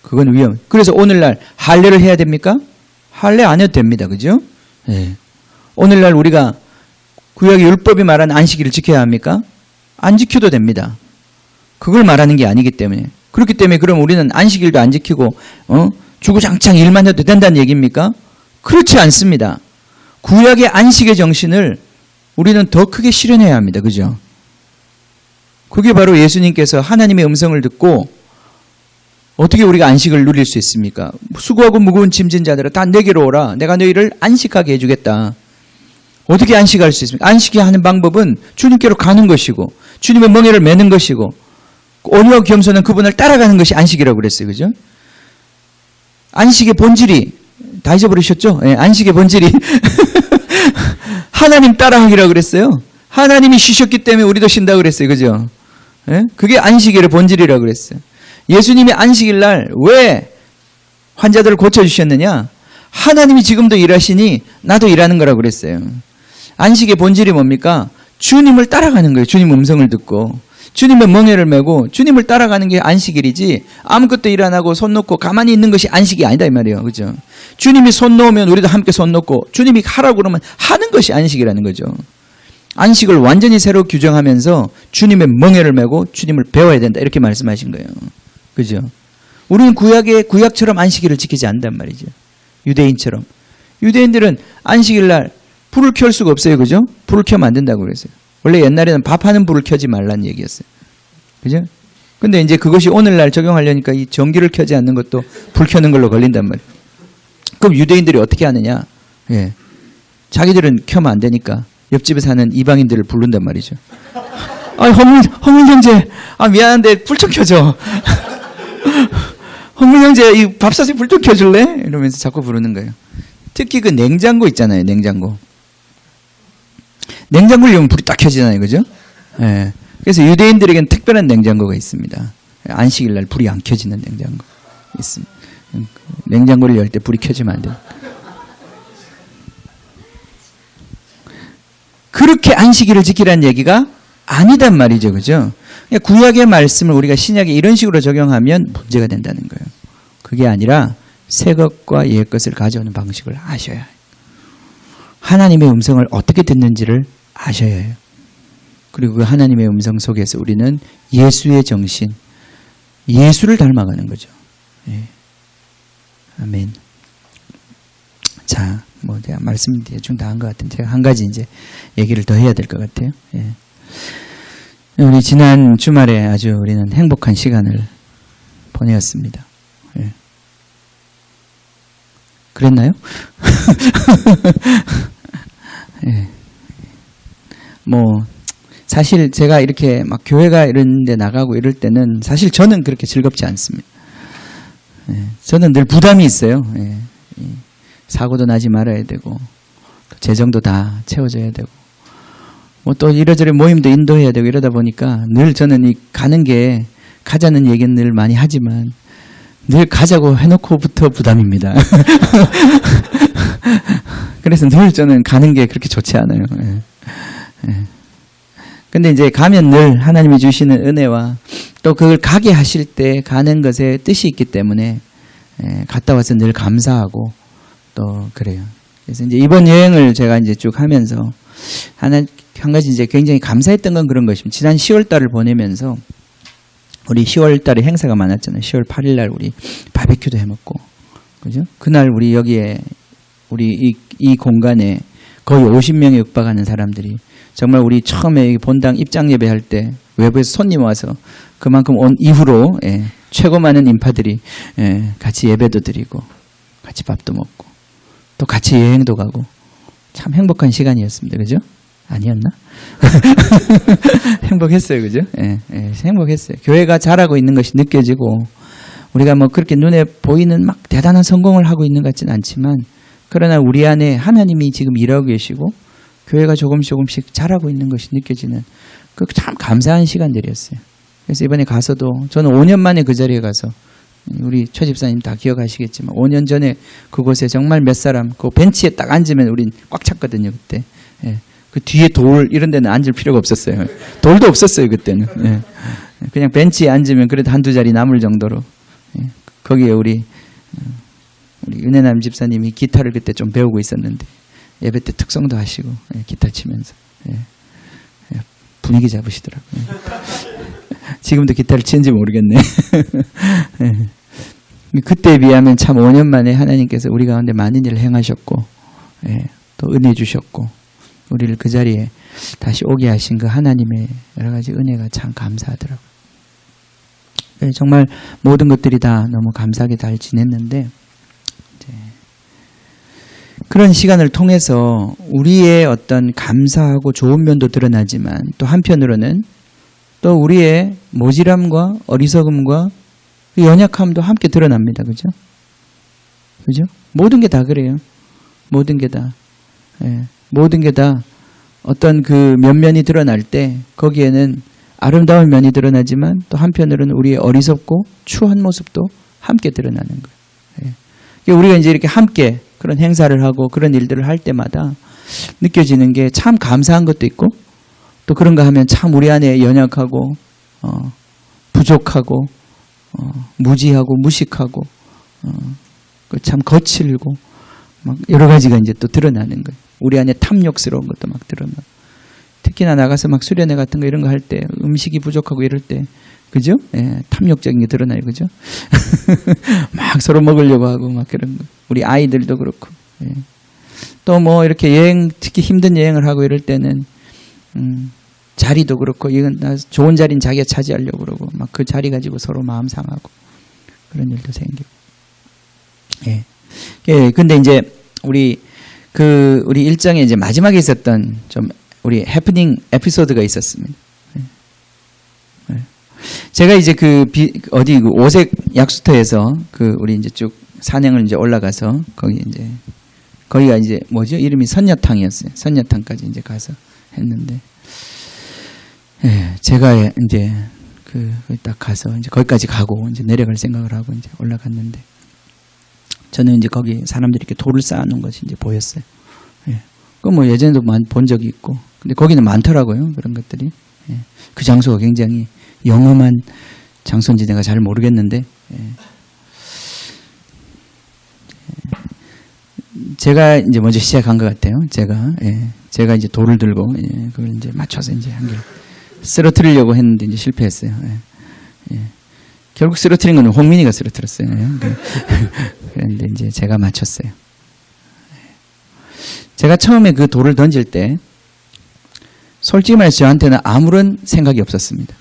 그건 위험. 그래서 오늘날 할례를 해야 됩니까? 할례 안 해도 됩니다. 그죠? 예. 오늘날 우리가 구약의 율법이 말하는 안식일을 지켜야 합니까? 안 지켜도 됩니다. 그걸 말하는 게 아니기 때문에. 그렇기 때문에 그럼 우리는 안식일도 안 지키고 주구장창 일만 해도 된다는 얘기입니까? 그렇지 않습니다. 구약의 안식의 정신을 우리는 더 크게 실현해야 합니다. 그죠? 그게 바로 예수님께서 하나님의 음성을 듣고 어떻게 우리가 안식을 누릴 수 있습니까? 수고하고 무거운 짐진 자들아 다 내게로 오라. 내가 너희를 안식하게 해주겠다. 어떻게 안식할 수 있습니까? 안식이 하는 방법은 주님께로 가는 것이고 주님의 멍에를 매는 것이고 온유하고 겸손한 그분을 따라가는 것이 안식이라고 그랬어요. 그죠? 안식의 본질이 다 잊어버리셨죠? 네, 안식의 본질이 하나님 따라하기라고 그랬어요. 하나님이 쉬셨기 때문에 우리도 쉰다고 그랬어요. 그죠? 네? 그게 안식일의 본질이라고 그랬어요. 예수님이 안식일 날 왜 환자들을 고쳐주셨느냐? 하나님이 지금도 일하시니 나도 일하는 거라고 그랬어요. 안식의 본질이 뭡니까? 주님을 따라가는 거예요. 주님 음성을 듣고 주님의 멍에를 메고 주님을 따라가는 게 안식일이지 아무것도 일 안 하고 손 놓고 가만히 있는 것이 안식이 아니다 이 말이에요. 그죠? 주님이 손 놓으면 우리도 함께 손 놓고 주님이 하라고 그러면 하는 것이 안식이라는 거죠. 안식을 완전히 새로 규정하면서 주님의 멍에를 메고 주님을 배워야 된다 이렇게 말씀하신 거예요. 그죠? 우리는 구약처럼 안식일을 지키지 않는단 말이죠. 유대인처럼. 유대인들은 안식일 날 불을 켤 수가 없어요. 그죠? 불을 켜면 안 된다고 그랬어요. 원래 옛날에는 밥하는 불을 켜지 말라는 얘기였어요. 그죠? 근데 이제 그것이 오늘날 적용하려니까 이 전기를 켜지 않는 것도 불 켜는 걸로 걸린단 말이에요. 그럼 유대인들이 어떻게 하느냐? 예. 자기들은 켜면 안 되니까 옆집에 사는 이방인들을 부른단 말이죠. 아, 허물 형제. 아, 미안한데 불 좀 켜줘. 허물 형제, 이 밥 사서 불 좀 켜줄래? 이러면서 자꾸 부르는 거예요. 특히 그 냉장고 있잖아요. 냉장고. 냉장고를 열면 불이 딱 켜지잖아요. 그죠? 예. 그래서 유대인들에게는 특별한 냉장고가 있습니다. 안식일 날 불이 안 켜지는 냉장고 있습니다. 냉장고를 열 때 불이 켜지면 안 돼요. 그렇게 안식일을 지키라는 얘기가 아니단 말이죠. 그죠? 구약의 말씀을 우리가 신약에 이런 식으로 적용하면 문제가 된다는 거예요. 그게 아니라 새 것과 옛 것을 가져오는 방식을 아셔야 해요. 하나님의 음성을 어떻게 듣는지를 아셔야 해요. 그리고 그 하나님의 음성 속에서 우리는 예수의 정신, 예수를 닮아가는 거죠. 예. 아멘. 자, 뭐 내가 말씀 대충 다 한 것 같은데 제가 한 가지 이제 얘기를 더 해야 될 것 같아요. 예. 우리 지난 주말에 아주 우리는 행복한 시간을 보내었습니다. 예. 그랬나요? 예. 뭐 사실 제가 이렇게 막 교회가 이런 데 나가고 이럴 때는 사실 저는 그렇게 즐겁지 않습니다. 예. 저는 늘 부담이 있어요. 예. 사고도 나지 말아야 되고 재정도 다 채워져야 되고 뭐 또 이러저러 모임도 인도해야 되고 이러다 보니까 늘 저는 이 가자는 얘기는 늘 많이 하지만 늘 가자고 해놓고부터 부담입니다. 그래서 늘 저는 가는 게 그렇게 좋지 않아요. 예. 예. 근데 이제 가면 늘 하나님이 주시는 은혜와 또 그걸 가게 하실 때 가는 것에 뜻이 있기 때문에 예, 갔다 와서 늘 감사하고 또 그래요. 그래서 이제 이번 여행을 제가 이제 쭉 하면서 한 가지 이제 굉장히 감사했던 건 그런 것입니다. 지난 10월 달을 보내면서 우리 10월 달에 행사가 많았잖아요. 10월 8일 날 우리 바베큐도 해 먹고. 그죠? 그날 우리 여기에 우리 이 공간에 거의 50명에 육박하는 사람들이 정말 우리 처음에 본당 입장 예배할 때 외부에서 손님 와서 그만큼 온 이후로 예, 최고 많은 인파들이 예, 같이 예배도 드리고 같이 밥도 먹고 또 같이 여행도 가고 참 행복한 시간이었습니다. 그죠? 아니었나? 행복했어요. 그죠? 예, 예, 행복했어요. 교회가 자라고 있는 것이 느껴지고 우리가 뭐 그렇게 눈에 보이는 막 대단한 성공을 하고 있는 것 같지는 않지만 그러나 우리 안에 하나님이 지금 일하고 계시고 교회가 조금씩 자라고 있는 것이 느껴지는 그 참 감사한 시간들이었어요. 그래서 이번에 가서도 저는 5년 만에 그 자리에 가서 우리 최 집사님 다 기억하시겠지만 5년 전에 그곳에 정말 몇 사람 그 벤치에 딱 앉으면 우린 꽉 찼거든요. 그때. 예. 그 뒤에 돌 이런 데는 앉을 필요가 없었어요. 돌도 없었어요. 그때는. 예. 그냥 벤치에 앉으면 그래도 한두 자리 남을 정도로. 예. 거기에 우리 은혜남 집사님이 기타를 그때 좀 배우고 있었는데 예배 때 특성도 하시고 기타 치면서 분위기 잡으시더라고요. 지금도 기타를 치는지 모르겠네. 그때에 비하면 참 5년 만에 하나님께서 우리 가운데 많은 일을 행하셨고 또 은혜 주셨고 우리를 그 자리에 다시 오게 하신 그 하나님의 여러 가지 은혜가 참 감사하더라고요. 정말 모든 것들이 다 너무 감사하게 잘 지냈는데 그런 시간을 통해서 우리의 어떤 감사하고 좋은 면도 드러나지만 또 한편으로는 또 우리의 모질함과 어리석음과 연약함도 함께 드러납니다. 그죠? 그죠? 모든 게 다 그래요. 모든 게 다. 모든 게 다 어떤 그 면면이 드러날 때 거기에는 아름다운 면이 드러나지만 또 한편으로는 우리의 어리석고 추한 모습도 함께 드러나는 거예요. 우리가 이제 이렇게 함께 그런 행사를 하고 그런 일들을 할 때마다 느껴지는 게 참 감사한 것도 있고 또 그런가 하면 참 우리 안에 연약하고 부족하고 무지하고 무식하고 참 거칠고 막 여러 가지가 이제 또 드러나는 거예요. 우리 안에 탐욕스러운 것도 막 드러나고 특히나 나가서 막 수련회 같은 거 이런 거 할 때 음식이 부족하고 이럴 때 그죠? 예, 탐욕적인 게 드러나요. 그죠? 막 서로 먹으려고 하고 막 그런 거. 우리 아이들도 그렇고. 예. 또 뭐 이렇게 여행, 특히 힘든 여행을 하고 이럴 때는 자리도 그렇고 이건 나 좋은 자리는 자기가 차지하려고 그러고 막 그 자리 가지고 서로 마음 상하고 그런 일도 생기고. 예. 예, 근데 이제 우리 일정에 이제 마지막에 있었던 좀 우리 해프닝 에피소드가 있었습니다. 제가 이제 어디 오색 약수터에서 우리 이제 쭉 산행을 이제 올라가서 거기가 이제 뭐죠? 이름이 선녀탕이었어요. 선녀탕까지 이제 가서 했는데, 제가 이제 딱 가서 이제 거기까지 가고 이제 내려갈 생각을 하고 이제 올라갔는데, 저는 이제 거기 사람들이 이렇게 돌을 쌓아놓은 것이 이제 보였어요. 그 뭐 예전에도 본 적이 있고, 근데 거기는 많더라고요. 그런 것들이. 그 장소가 굉장히 영험한 장소인지 내가 잘 모르겠는데 제가 이제 먼저 시작한 것 같아요. 제가 이제 돌을 들고 그걸 이제 맞춰서 이제 한 개 쓰러뜨리려고 했는데 이제 실패했어요. 결국 쓰러뜨린 건 홍민이가 쓰러뜨렸어요. 그런데 이제 제가 맞췄어요. 제가 처음에 그 돌을 던질 때 솔직히 말해서 저한테는 아무런 생각이 없었습니다.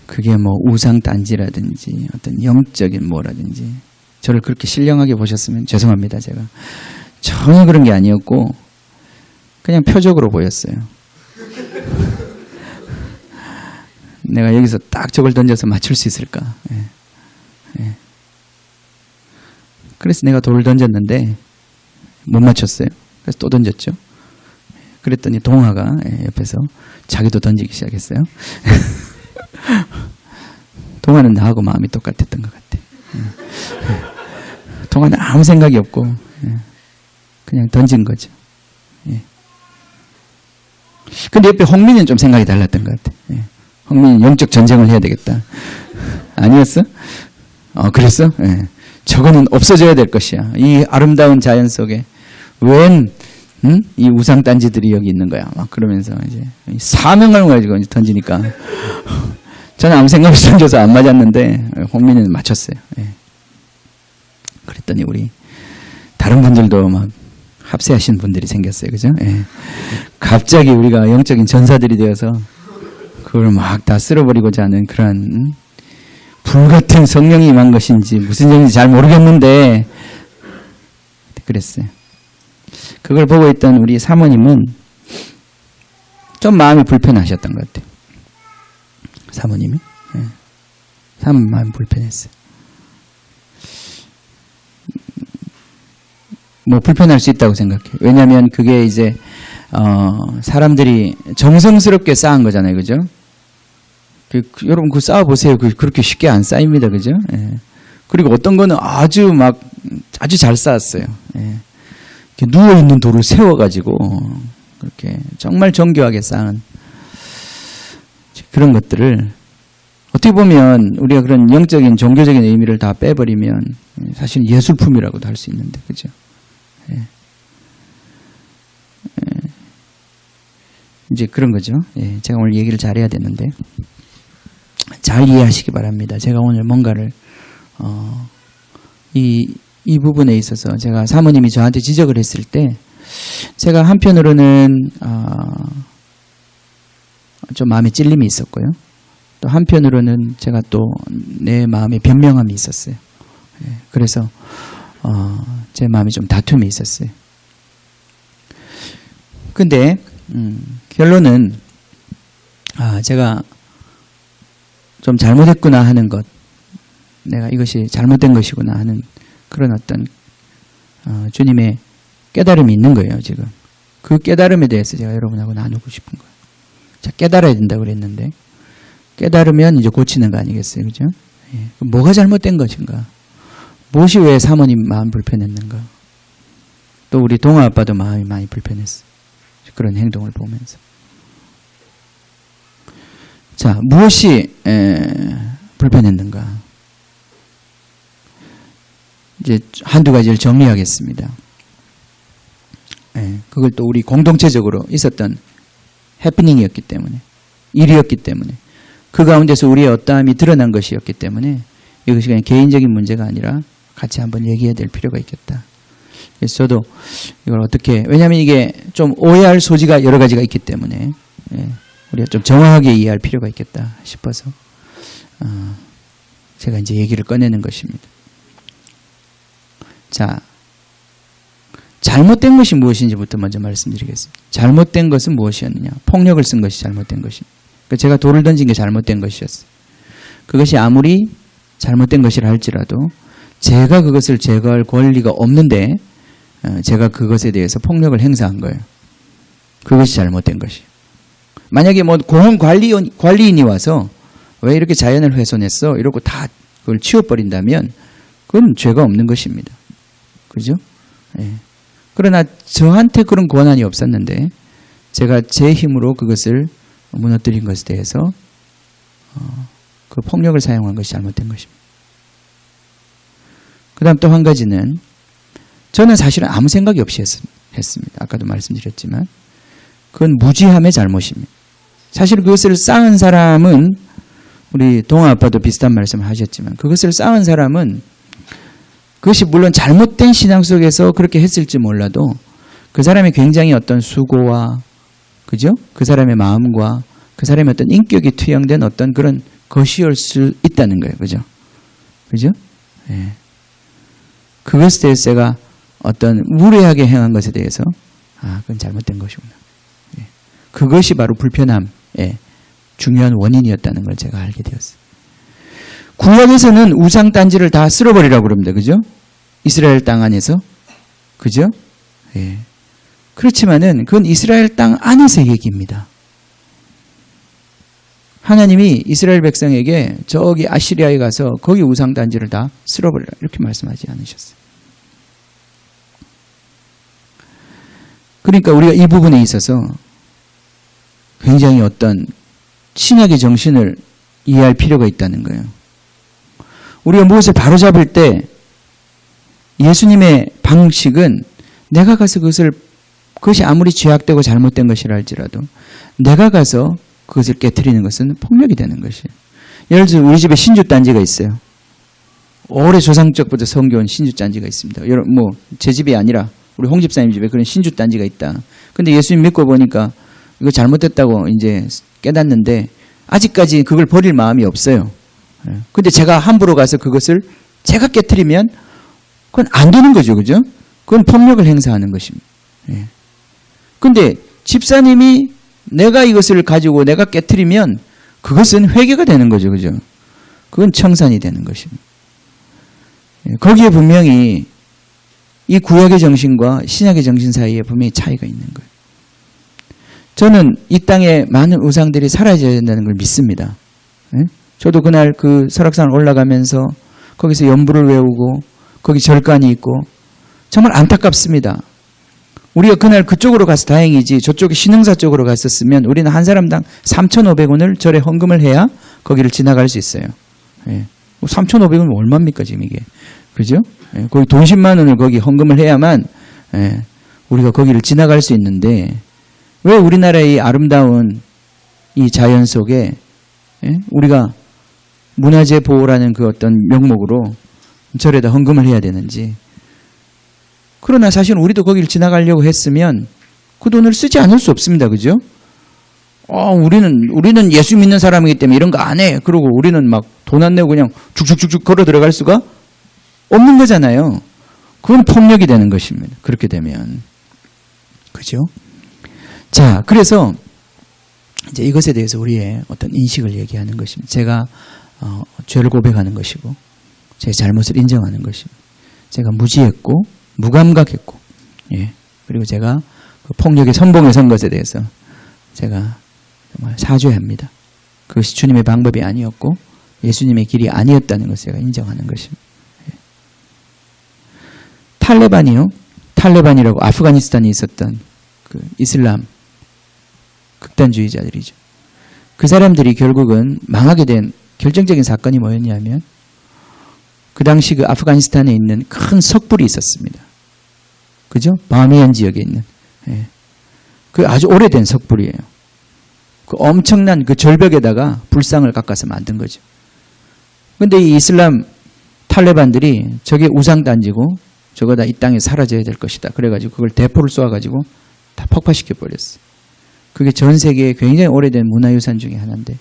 그게 뭐 우상단지라든지 어떤 영적인 뭐라든지 저를 그렇게 신령하게 보셨으면 죄송합니다. 제가 전혀 그런 게 아니었고 그냥 표적으로 보였어요. 내가 여기서 딱 저걸 던져서 맞출 수 있을까. 그래서 내가 돌을 던졌는데 못 맞췄어요. 그래서 또 던졌죠. 그랬더니 동화가 옆에서 자기도 던지기 시작했어요. 동화는 나하고 마음이 똑같았던 것 같아. 동화는 아무 생각이 없고 그냥 던진 거죠. 근데 옆에 홍민이는 좀 생각이 달랐던 것 같아. 홍민이는 영적 전쟁을 해야 되겠다. 아니었어? 그랬어? 저거는 없어져야 될 것이야. 이 아름다운 자연 속에 웬 이 우상단지들이 여기 있는 거야. 막 그러면서 이제 사명을 가지고 이제 던지니까 저는 아무 생각 없이 던져서 안 맞았는데 홍민이는 맞췄어요. 그랬더니 우리 다른 분들도 막 합세하신 분들이 생겼어요. 그죠? 갑자기 우리가 영적인 전사들이 되어서 그걸 막 다 쓸어버리고자 하는 그런 불같은 성령이 임한 것인지 무슨 일인지 잘 모르겠는데 그랬어요. 그걸 보고 있던 우리 사모님은 좀 마음이 불편하셨던 것 같아요. 사모님이. 사모님 마음이 불편했어요. 뭐 불편할 수 있다고 생각해요. 왜냐하면 그게 이제 사람들이 정성스럽게 쌓은 거잖아요, 그죠? 여러분 그 쌓아 보세요. 그렇게 쉽게 안 쌓입니다, 그죠? 예. 그리고 어떤 거는 아주 잘 쌓았어요. 예. 누워 있는 돌을 세워가지고 그렇게 정말 정교하게 쌓은 그런 것들을 어떻게 보면 우리가 그런 영적인 종교적인 의미를 다 빼버리면 사실 예술품이라고도 할 수 있는데, 그죠? 예. 이제 그런 거죠. 예. 제가 오늘 얘기를 잘해야 되는데 잘 이해하시기 바랍니다. 제가 오늘 뭔가를 이 부분에 있어서 제가 사모님이 저한테 지적을 했을 때 제가 한편으로는 좀 마음에 찔림이 있었고요. 또 한편으로는 제가 또 내 마음에 변명함이 있었어요. 예. 그래서 제 마음에 좀 다툼이 있었어요. 근데 결론은 제가 좀 잘못했구나 하는 것, 내가 이것이 잘못된 것이구나 하는 그런 어떤 주님의 깨달음이 있는 거예요, 지금. 그 깨달음에 대해서 제가 여러분하고 나누고 싶은 거예요. 자, 깨달아야 된다고 그랬는데 깨달으면 이제 고치는 거 아니겠어요, 그죠? 예. 그럼 뭐가 잘못된 것인가? 무엇이 왜 사모님 마음 불편했는가? 또 우리 동아 아빠도 마음이 많이 불편했어. 그런 행동을 보면서. 자, 무엇이 불편했는가? 이제 한두 가지를 정리하겠습니다. 그걸 또 우리 공동체적으로 있었던 해프닝이었기 때문에, 일이었기 때문에, 그 가운데서 우리의 어떠함이 드러난 것이었기 때문에 이것이 그냥 개인적인 문제가 아니라 같이 한번 얘기해야 될 필요가 있겠다. 그래서 저도 이걸 어떻게, 왜냐하면 이게 좀 오해할 소지가 여러 가지가 있기 때문에 우리가 좀 정확하게 이해할 필요가 있겠다 싶어서 제가 이제 얘기를 꺼내는 것입니다. 자, 잘못된 것이 무엇인지부터 먼저 말씀드리겠습니다. 잘못된 것은 무엇이었느냐? 폭력을 쓴 것이 잘못된 것입니다. 그러니까 제가 돌을 던진 게 잘못된 것이었어요. 그것이 아무리 잘못된 것이라 할지라도 제가 그것을 제거할 권리가 없는데 제가 그것에 대해서 폭력을 행사한 거예요. 그것이 잘못된 것이에요. 만약에 뭐 공원 관리인이 와서 왜 이렇게 자연을 훼손했어? 이러고 다 그걸 치워버린다면 그건 죄가 없는 것입니다. 그죠? 예. 그러나 저한테 그런 권한이 없었는데 제가 제 힘으로 그것을 무너뜨린 것에 대해서 그 폭력을 사용한 것이 잘못된 것입니다. 그 다음 또 한 가지는 저는 사실은 아무 생각이 없이 했습니다. 아까도 말씀드렸지만 그건 무지함의 잘못입니다. 사실 그것을 쌓은 사람은 우리 동아 아빠도 비슷한 말씀을 하셨지만 그것을 쌓은 사람은 그것이 물론 잘못된 신앙 속에서 그렇게 했을지 몰라도 그 사람이 굉장히 어떤 수고와 그죠? 그 사람의 마음과 그 사람의 어떤 인격이 투영된 어떤 그런 것이올 수 있다는 거예요. 그죠? 그죠? 예. 그것에 대해서 제가 어떤 무례하게 행한 것에 대해서 그건 잘못된 것이구나. 예. 그것이 바로 불편함의 중요한 원인이었다는 걸 제가 알게 되었어요. 구약에서는 우상 단지를 다 쓸어버리라고 그럽니다. 그죠? 이스라엘 땅 안에서. 그죠? 예. 그렇지만은 그건 이스라엘 땅 안에서의 얘기입니다. 하나님이 이스라엘 백성에게 저기 아시리아에 가서 거기 우상 단지를 다 쓸어버리라 이렇게 말씀하지 않으셨어요. 그러니까 우리가 이 부분에 있어서 굉장히 어떤 신약의 정신을 이해할 필요가 있다는 거예요. 우리가 무엇을 바로잡을 때 예수님의 방식은 내가 가서 그것이 아무리 죄악되고 잘못된 것이라 할지라도 내가 가서 그것을 깨트리는 것은 폭력이 되는 것이에요. 예를 들어 우리 집에 신주단지가 있어요. 오래 조상적부터 섬겨온 신주단지가 있습니다. 뭐 제 집이 아니라 우리 홍 집사님 집에 그런 신주단지가 있다. 근데 예수님 믿고 보니까 이거 잘못됐다고 이제 깨닫는데 아직까지 그걸 버릴 마음이 없어요. 근데 제가 함부로 가서 그것을 제가 깨트리면 그건 안 되는 거죠. 그죠? 그건 폭력을 행사하는 것입니다. 근데 집사님이 내가 이것을 가지고 내가 깨트리면 그것은 회개가 되는 거죠. 그죠? 그건 청산이 되는 것입니다. 거기에 분명히 이 구약의 정신과 신약의 정신 사이에 분명히 차이가 있는 거예요. 저는 이 땅에 많은 우상들이 사라져야 된다는 걸 믿습니다. 저도 그날 그 설악산을 올라가면서 거기서 연부를 외우고 거기 절간이 있고 정말 안타깝습니다. 우리가 그날 그쪽으로 가서 다행이지 저쪽에 신흥사 쪽으로 갔었으면 우리는 한 사람당 3,500원을 절에 헌금을 해야 거기를 지나갈 수 있어요. 3,500원은 얼마입니까 지금 이게. 그죠? 거기 돈 10만 원을 거기 헌금을 해야만 우리가 거기를 지나갈 수 있는데 왜 우리나라의 아름다운 이 자연 속에 우리가 문화재 보호라는 그 어떤 명목으로 절에다 헌금을 해야 되는지. 그러나 사실은 우리도 거기를 지나가려고 했으면 그 돈을 쓰지 않을 수 없습니다. 그죠? 우리는 예수 믿는 사람이기 때문에 이런 거 안 해. 그러고 우리는 막 돈 안 내고 그냥 쭉쭉쭉쭉 걸어 들어갈 수가 없는 거잖아요. 그건 폭력이 되는 것입니다. 그렇게 되면. 그죠? 자, 그래서 이제 이것에 대해서 우리의 어떤 인식을 얘기하는 것입니다. 제가 죄를 고백하는 것이고 제 잘못을 인정하는 것입니다. 제가 무지했고 무감각했고 그리고 제가 그 폭력의 선봉에 선 것에 대해서 제가 정말 사죄합니다. 그것이 주님의 방법이 아니었고 예수님의 길이 아니었다는 것을 제가 인정하는 것입니다. 탈레반이라고 아프가니스탄에 있었던 그 이슬람 극단주의자들이죠. 그 사람들이 결국은 망하게 된 결정적인 사건이 뭐였냐면 그 당시 그 아프가니스탄에 있는 큰 석불이 있었습니다. 그죠? 바미안 지역에 있는. 그 아주 오래된 석불이에요. 그 엄청난 그 절벽에다가 불상을 깎아서 만든 거죠. 근데 이 이슬람 탈레반들이 저게 우상단지고 저거 다 이 땅에 사라져야 될 것이다. 그래가지고 그걸 대포를 쏘아가지고 다 폭파시켜 버렸어요. 그게 전 세계의 굉장히 오래된 문화유산 중에 하나인데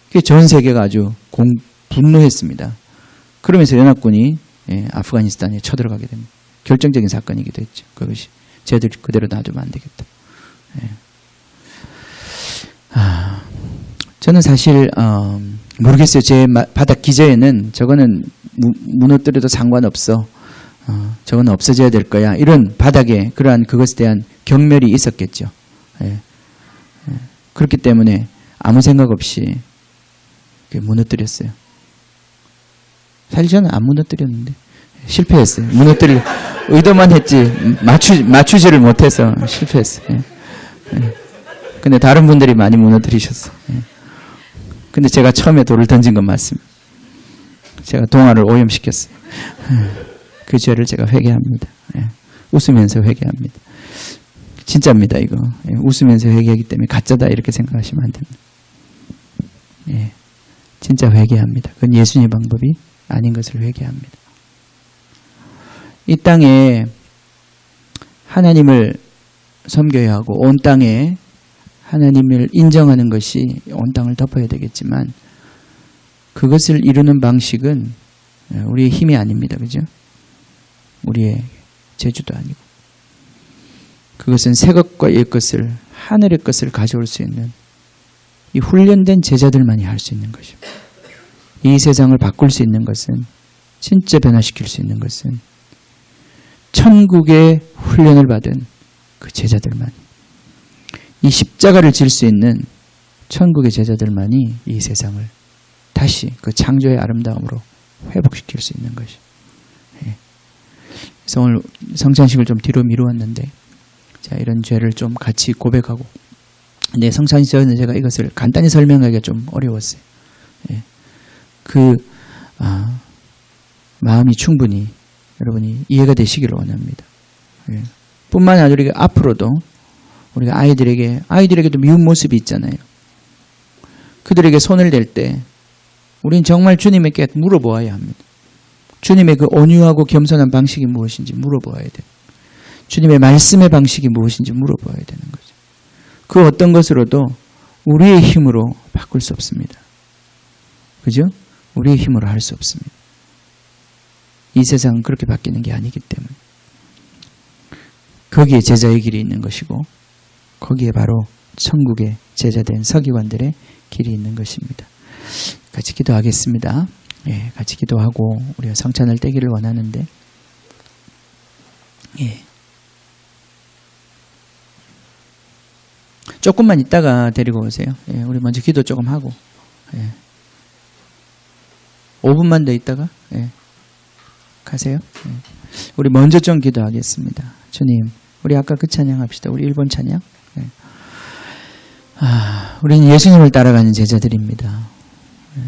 그게 전 세계가 아주 분노했습니다. 그러면서 연합군이 아프가니스탄에 쳐들어가게 됩니다. 결정적인 사건이기도 했죠. 그것이 쟤들 그대로 놔두면 안 되겠다. 저는 사실 모르겠어요. 제 바닥 기저에는 저거는 무너뜨려도 상관없어. 저거는 없어져야 될 거야. 이런 바닥에 그러한 그것에 대한 경멸이 있었겠죠. 그렇기 때문에 아무 생각 없이 무너뜨렸어요. 사실 저는 안 무너뜨렸는데 실패했어요. 무너뜨릴 의도만 했지 맞추지를 못해서 실패했어요. 근데 다른 분들이 많이 무너뜨리셨어. 근데 제가 처음에 돌을 던진 건 맞습니다. 제가 동화를 오염시켰어요. 그 죄를 제가 회개합니다. 웃으면서 회개합니다. 진짜입니다, 이거. 웃으면서 회개하기 때문에 가짜다 이렇게 생각하시면 안 됩니다. 진짜 회개합니다. 그건 예수님의 방법이 아닌 것을 회개합니다. 이 땅에 하나님을 섬겨야 하고 온 땅에 하나님을 인정하는 것이 온 땅을 덮어야 되겠지만 그것을 이루는 방식은 우리의 힘이 아닙니다. 그죠? 우리의 재주도 아니고 그것은 새 것과 옛 것을 하늘의 것을 가져올 수 있는 이 훈련된 제자들만이 할 수 있는 것입니다. 이 세상을 바꿀 수 있는 것은 진짜 변화시킬 수 있는 것은 천국의 훈련을 받은 그 제자들만 이 십자가를 질 수 있는 천국의 제자들만이 이 세상을 다시 그 창조의 아름다움으로 회복시킬 수 있는 것이. 그래서 오늘 성찬식을 좀 뒤로 미루었는데 자 이런 죄를 좀 같이 고백하고 근데 성찬식 전에 제가 이것을 간단히 설명하기가 좀 어려웠어요. 마음이 충분히 여러분이 이해가 되시기를 원합니다. 뿐만 아니라 우리가 앞으로도 우리가 아이들에게도 미운 모습이 있잖아요. 그들에게 손을 댈 때 우리는 정말 주님에게 물어보아야 합니다. 주님의 그 온유하고 겸손한 방식이 무엇인지 물어보아야 돼요. 주님의 말씀의 방식이 무엇인지 물어보아야 되는 거죠. 그 어떤 것으로도 우리의 힘으로 바꿀 수 없습니다. 그죠? 우리의 힘으로 할 수 없습니다. 이 세상은 그렇게 바뀌는 게 아니기 때문에 거기에 제자의 길이 있는 것이고 거기에 바로 천국의 제자된 서기관들의 길이 있는 것입니다. 같이 기도하겠습니다. 예, 같이 기도하고 우리가 성찬을 떼기를 원하는데, 예. 조금만 있다가 데리고 오세요. 예, 우리 먼저 기도 조금 하고, 예. 5분만 더 있다가, 예. 가세요. 예. 우리 먼저 좀 기도하겠습니다. 주님, 우리 아까 그 찬양합시다. 우리 1번 찬양. 예. 우리는 예수님을 따라가는 제자들입니다. 예.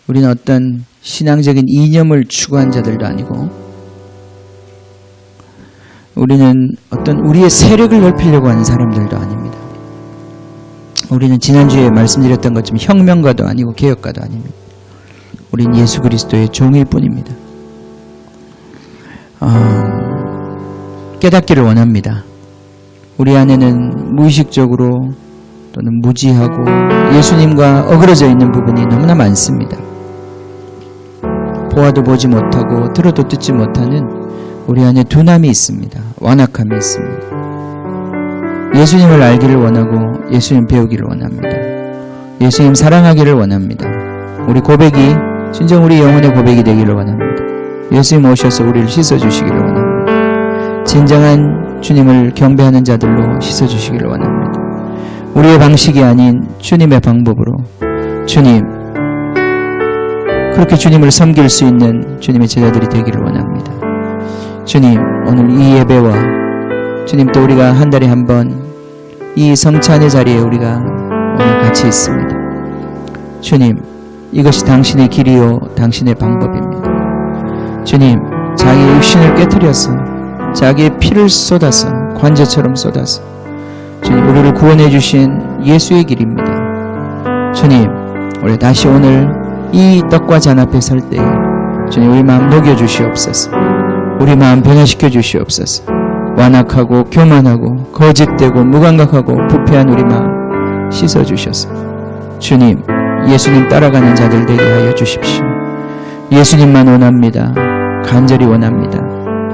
우리는 어떤 신앙적인 이념을 추구한 자들도 아니고, 우리는 어떤 우리의 세력을 넓히려고 하는 사람들도 아닙니다. 우리는 지난주에 말씀드렸던 것처럼 혁명가도 아니고 개혁가도 아닙니다. 우린 예수 그리스도의 종일 뿐입니다. 깨닫기를 원합니다. 우리 안에는 무의식적으로 또는 무지하고 예수님과 어그러져 있는 부분이 너무나 많습니다. 보아도 보지 못하고 들어도 듣지 못하는 우리 안에 둔함이 있습니다. 완악함이 있습니다. 예수님을 알기를 원하고 예수님 배우기를 원합니다. 예수님 사랑하기를 원합니다. 우리 고백이 진정 우리 영혼의 고백이 되기를 원합니다. 예수님 오셔서 우리를 씻어주시기를 원합니다. 진정한 주님을 경배하는 자들로 씻어주시기를 원합니다. 우리의 방식이 아닌 주님의 방법으로 주님, 그렇게 주님을 섬길 수 있는 주님의 제자들이 되기를 원합니다. 주님, 오늘 이 예배와 주님 또 우리가 한 달에 한 번 이 성찬의 자리에 우리가 오늘 같이 있습니다. 주님, 이것이 당신의 길이요 당신의 방법입니다. 주님, 자기의 육신을 깨트려서 자기의 피를 쏟아서 관제처럼 쏟아서 주님 우리를 구원해 주신 예수의 길입니다. 주님, 우리 다시 오늘 이 떡과 잔 앞에 설 때에 주님 우리 마음 녹여 주시옵소서. 우리 마음 변화시켜 주시옵소서. 완악하고 교만하고 거짓되고 무감각하고 부패한 우리 마음 씻어주셔서 주님, 예수님 따라가는 자들 되게 하여 주십시오. 예수님만 원합니다. 간절히 원합니다.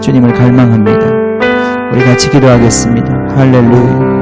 주님을 갈망합니다. 우리 같이 기도하겠습니다. 할렐루야.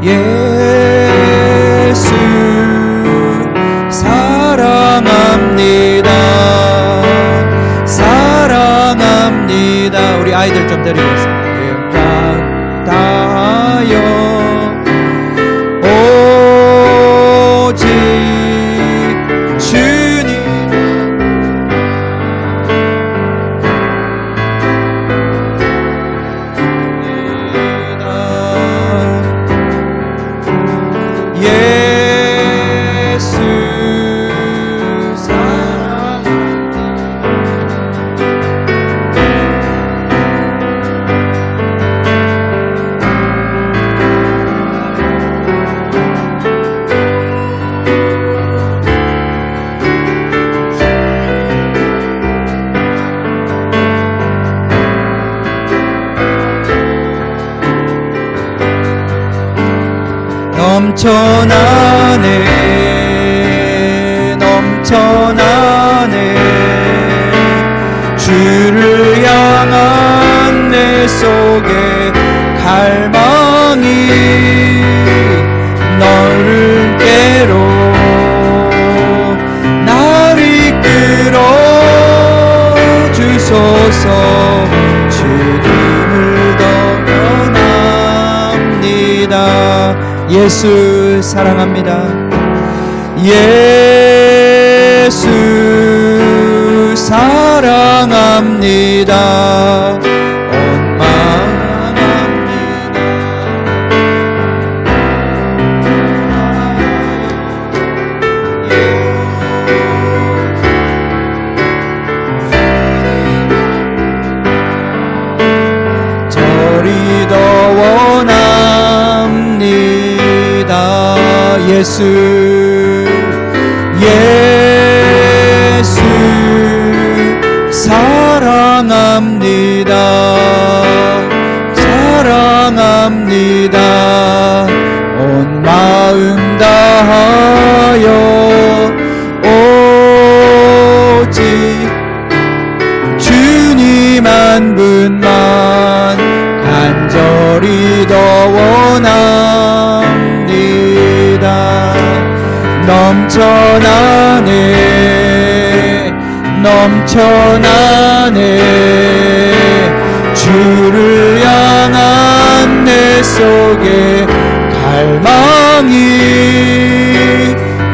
예수 사랑합니다. 사랑합니다. 우리 아이들 좀 데리고 있습니다. 다하여 오직 주님 예수 넘쳐나네 넘쳐나네. 주를 향한 내 속에 갈망이 너를 깨로 나를 이끌어 주소서. 주님을 더 원합니다. 예수 사랑합니다. 예수 사랑합니다. 저리 더 원합니다. 예수 사랑합니다. 사랑합니다. 온 마음 다하여 오직 주님 한 분만 간절히 더 원합니다. 넘쳐나네 주를 향한 내 속에 갈망이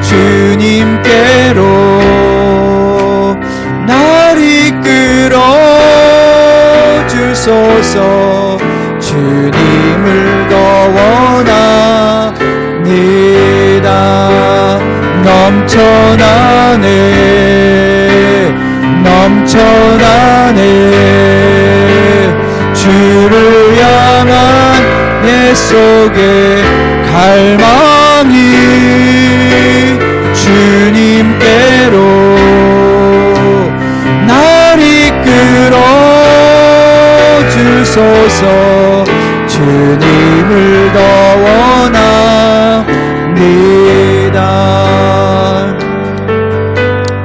주님께로 날 이끌어 주소서. 주님을 더 원합니다. 넘쳐나네 주를 향한 내 속에 갈망이 주님께로 날 이끌어 주소서. 주님을 더 원합니다.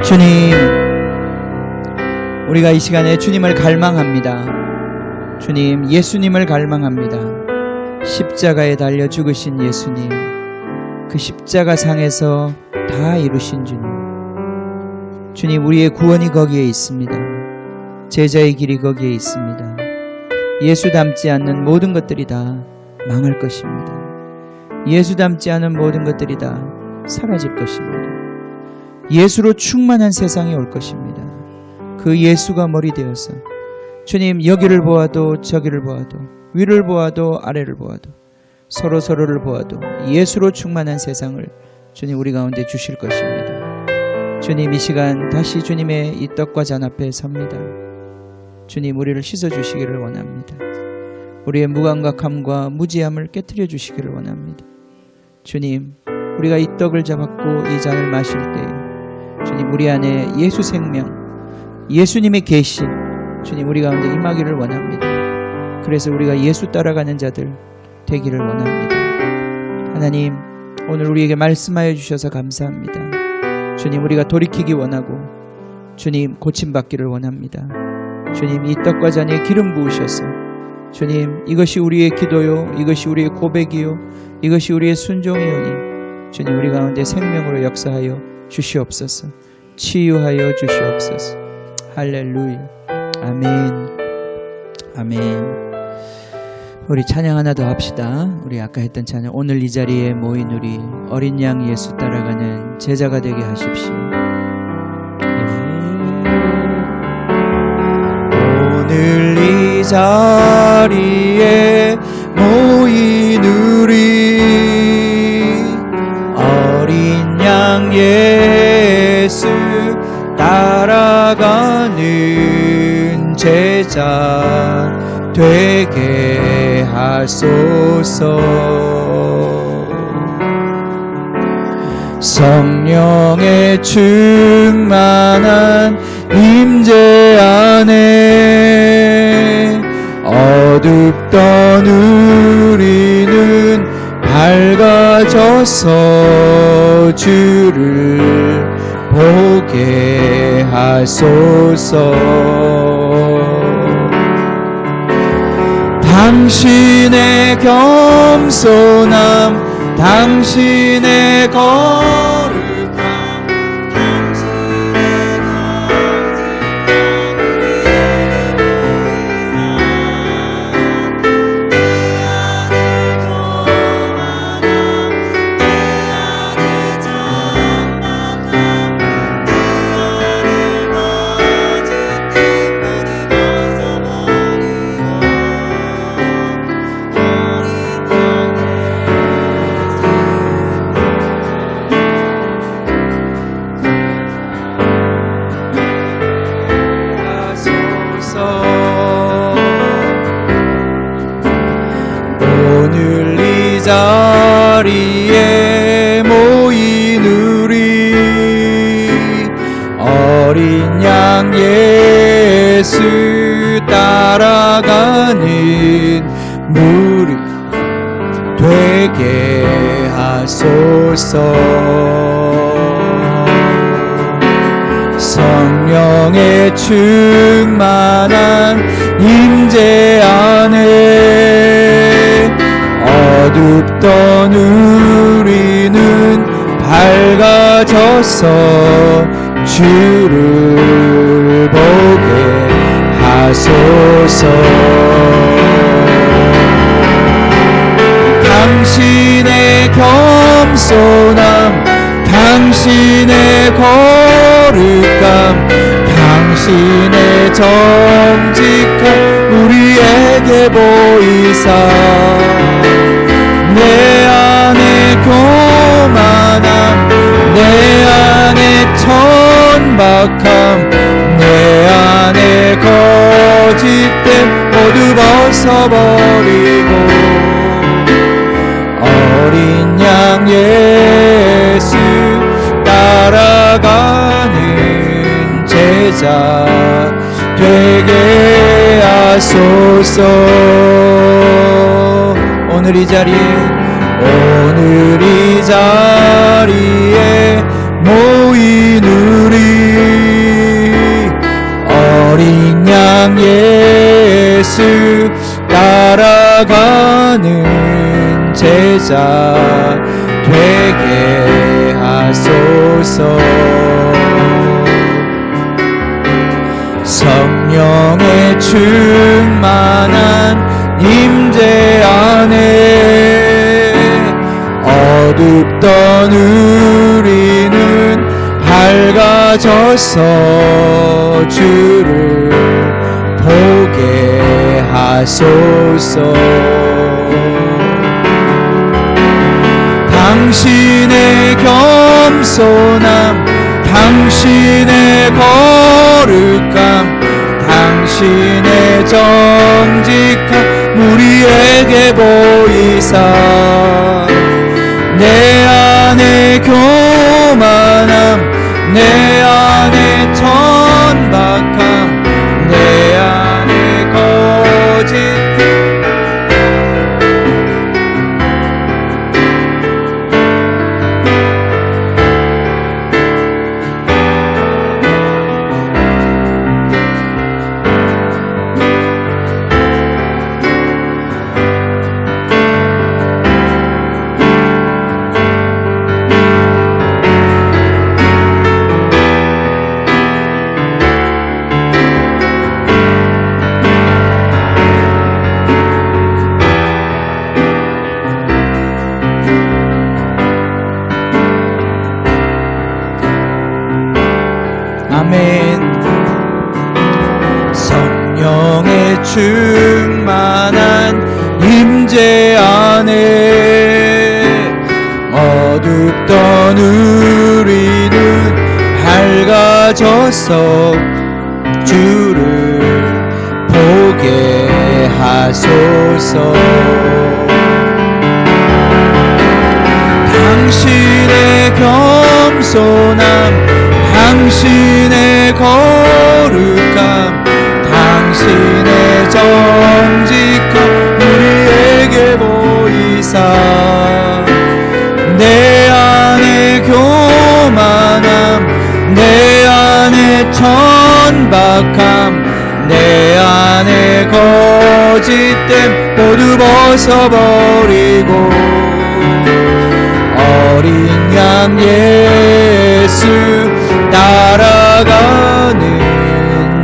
주님, 우리가 이 시간에 주님을 갈망합니다. 주님, 예수님을 갈망합니다. 십자가에 달려 죽으신 예수님, 그 십자가 상에서 다 이루신 주님. 주님, 우리의 구원이 거기에 있습니다. 제자의 길이 거기에 있습니다. 예수 닮지 않는 모든 것들이 다 망할 것입니다. 예수 닮지 않은 모든 것들이 다 사라질 것입니다. 예수로 충만한 세상이 올 것입니다. 그 예수가 머리 되어서 주님, 여기를 보아도 저기를 보아도 위를 보아도 아래를 보아도 서로를 보아도 예수로 충만한 세상을 주님 우리 가운데 주실 것입니다. 주님, 이 시간 다시 주님의 이 떡과 잔 앞에 섭니다. 주님, 우리를 씻어주시기를 원합니다. 우리의 무감각함과 무지함을 깨트려 주시기를 원합니다. 주님, 우리가 이 떡을 잡았고 이 잔을 마실 때 주님, 우리 안에 예수 생명, 예수님의 계시 주님 우리 가운데 임하기를 원합니다. 그래서 우리가 예수 따라가는 자들 되기를 원합니다. 하나님, 오늘 우리에게 말씀하여 주셔서 감사합니다. 주님, 우리가 돌이키기 원하고 주님 고침받기를 원합니다. 주님, 이 떡과 잔에 기름 부으셔서 주님, 이것이 우리의 기도요, 이것이 우리의 고백이요, 이것이 우리의 순종이오니 주님 우리 가운데 생명으로 역사하여 주시옵소서. 치유하여 주시옵소서. 할렐루야. 아멘. 아멘. 우리 찬양 하나 더 합시다. 우리 아까 했던 찬양, 오늘 이 자리에 모인 우리 어린 양 예수 따라가는 제자가 되게 하십시오. 오늘 이 자리에 모인 우리 어린 양 예수 따라가는 제자 되게 하소서. 성령의 충만한 임재 안에 어둡던 우리는 밝아져서 주를 보게 하소서. 당신의 겸손함, 당신의 거룩함, 당신의 오늘 이 자리에 모인 우리 어린 양 예수 따라가는 무리 되게 하소서. 성령의 충만한 임재 안에 어둡던 우리는 밝아져서 주를 보게 하소서. 당신의 겸손함, 당신의 거룩함, 당신의 정직함 우리에게 보이사 내 안에 교만함, 내 안에 천박함, 내 안에 거짓됨 모두 벗어버리고 어린 양 예수 따라가는 제자 되게 하소서. 오늘 이 자리에 모인 우리 어린 양 예수 따라가는 제자 되게 하소서. 성령의 충만한 임재 안에 어둡던 우리는 밝아져서 주를 보게 하소서. 당신의 겸손함, 당신의 거룩함, 당신의 정직함 우리에게 보이사 내 안에 교만함, 내 안에 천박함, 내 안에 거짓 아멘. 성령의 충만한 임재 안에 어둡던 우리는 밝아져서 주를 보게 하소서. 당신의 겸손함, 당신의 거룩함, 당신의 정직함 우리에게 보이사 내 안에 교만함, 천박함 내 안에 거짓됨 모두 벗어버리고 어린 양 예수 따라가는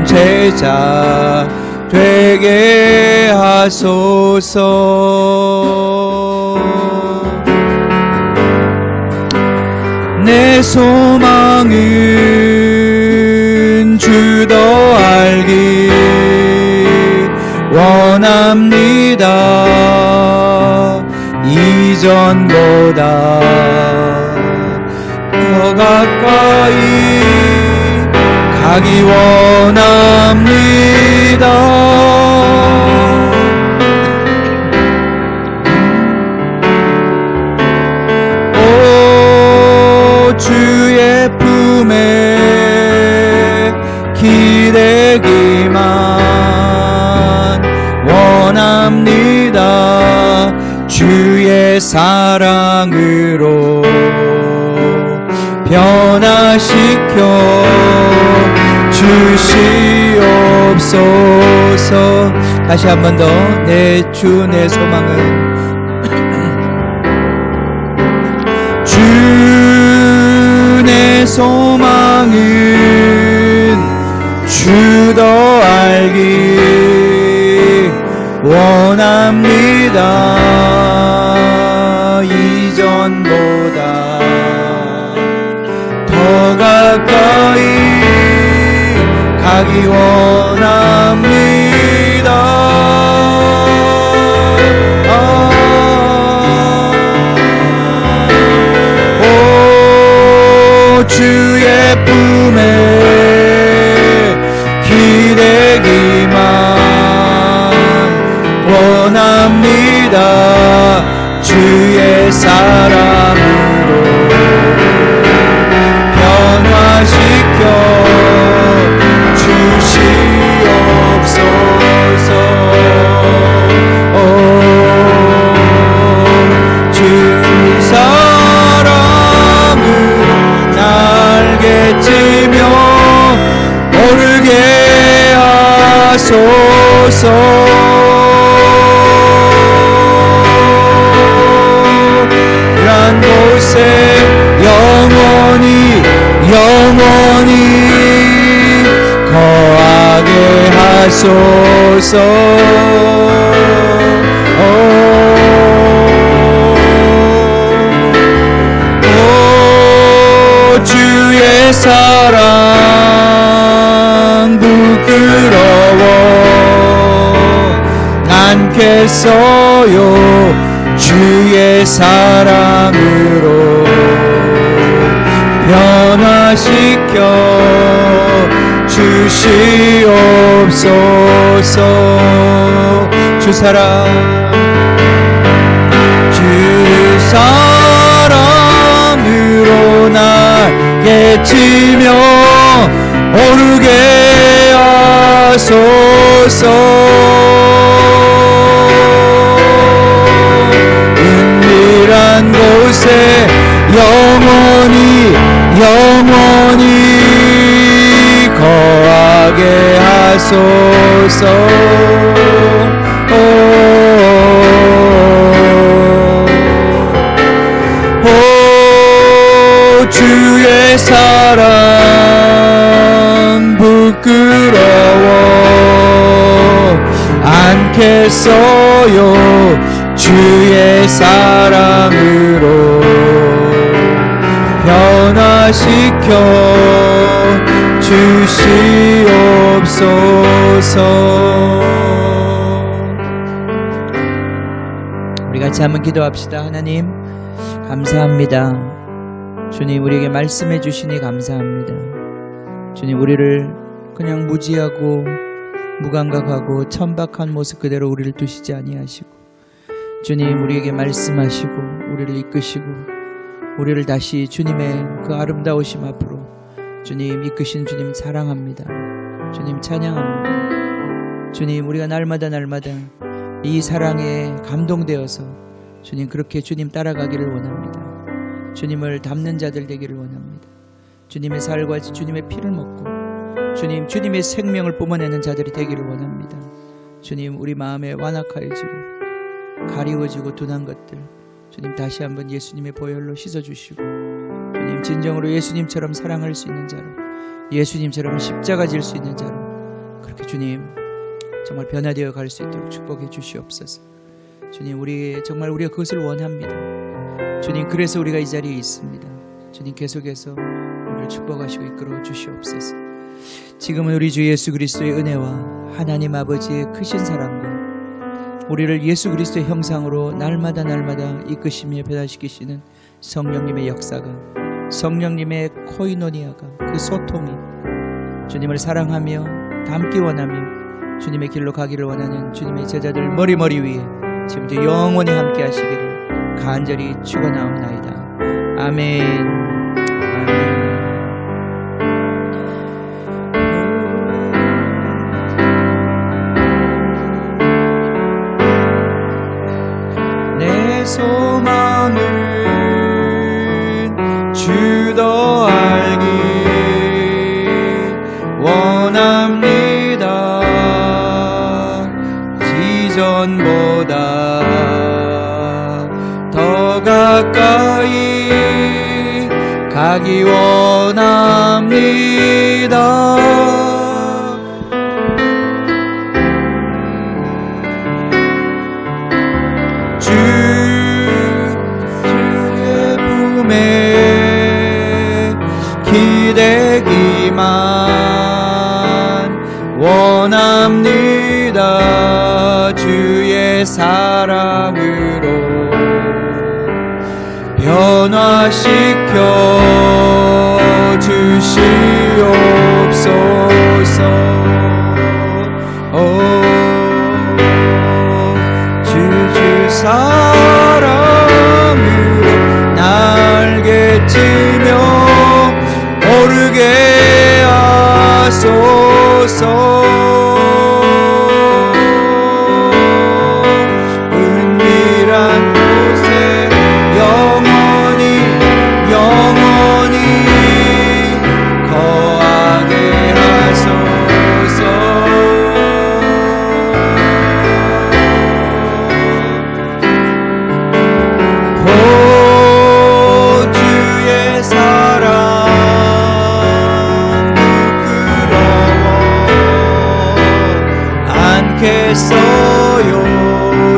제자 되게 하소서. 내 소망은 주 더 알기 원합니다. 이전보다 더 가까이 가기 원합니다. 오 주의 품에 기대기만 원합니다. 주의 사랑으로 변화시켜 주시옵소서. 다시 한 번 더. 내 주 내 소망은 주 내 소망은 주 더 알기 원합니다. 이전보다 더 가까이 가기 원합니다. 오 주의 품에 기대기만 원합니다. 주의 사랑으로 변화시켜 주시옵소서. 주 사랑으로 날개 찌며 오르게 하소서. 란 곳에 영원히 거하게 하소서. 오 주의 사랑 부끄러워 않겠어요. 주의 사랑으로 변화시켜 주시옵소서. 주 사랑으로 날개 치며 오르게 하소서. 은밀한 곳에 영원히 거하게 하소서. 오 주의 사랑 부끄러워 않겠어요. 주의 사랑으로 변화시켜 주시옵소서. 우리 같이 한번 기도합시다. 하나님 감사합니다. 주님 우리에게 말씀해 주시니 감사합니다. 주님 우리를 그냥 무지하고 무감각하고 천박한 모습 그대로 우리를 두시지 아니하시고 주님 우리에게 말씀하시고 우리를 이끄시고 우리를 다시 주님의 그 아름다우심 앞으로 주님 이끄신 주님 사랑합니다. 주님 찬양합니다. 주님 우리가 날마다 이 사랑에 감동되어서 주님 그렇게 주님 따라가기를 원합니다. 주님을 닮는 자들 되기를 원합니다. 주님의 살과 주님의 피를 먹고 주님, 주님의 생명을 뿜어내는 자들이 되기를 원합니다. 주님, 우리 마음에 완악하여지고 가리워지고 둔한 것들 주님 다시 한번 예수님의 보혈로 씻어주시고 주님 진정으로 예수님처럼 사랑할 수 있는 자로, 예수님처럼 십자가 질 수 있는 자로 그렇게 주님 정말 변화되어 갈 수 있도록 축복해 주시옵소서. 주님, 정말 우리가 그것을 원합니다. 주님, 그래서 우리가 이 자리에 있습니다. 주님, 계속해서 우리를 축복하시고 이끌어 주시옵소서. 지금은 우리 주 예수 그리스도의 은혜와 하나님 아버지의 크신 사랑과 우리를 예수 그리스도의 형상으로 날마다 이끄시며 변화시키시는 성령님의 역사가, 성령님의 코이노니아가, 그 소통이 주님을 사랑하며 닮기 원하며 주님의 길로 가기를 원하는 주님의 제자들 머리 위에 지금부터 영원히 함께 하시기를 간절히 축원하옵나이다. 아멘. 아멘. 내 소망은 주 더 알기 원합니다. 이전보다 더 가까이 가기 원합니다. 주의 품에 기대기만 원합니다. 주의 사랑으로 변화시켜 주시옵소서. 주 사랑으로 날개 치며 오르게 하소서.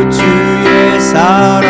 주의 사랑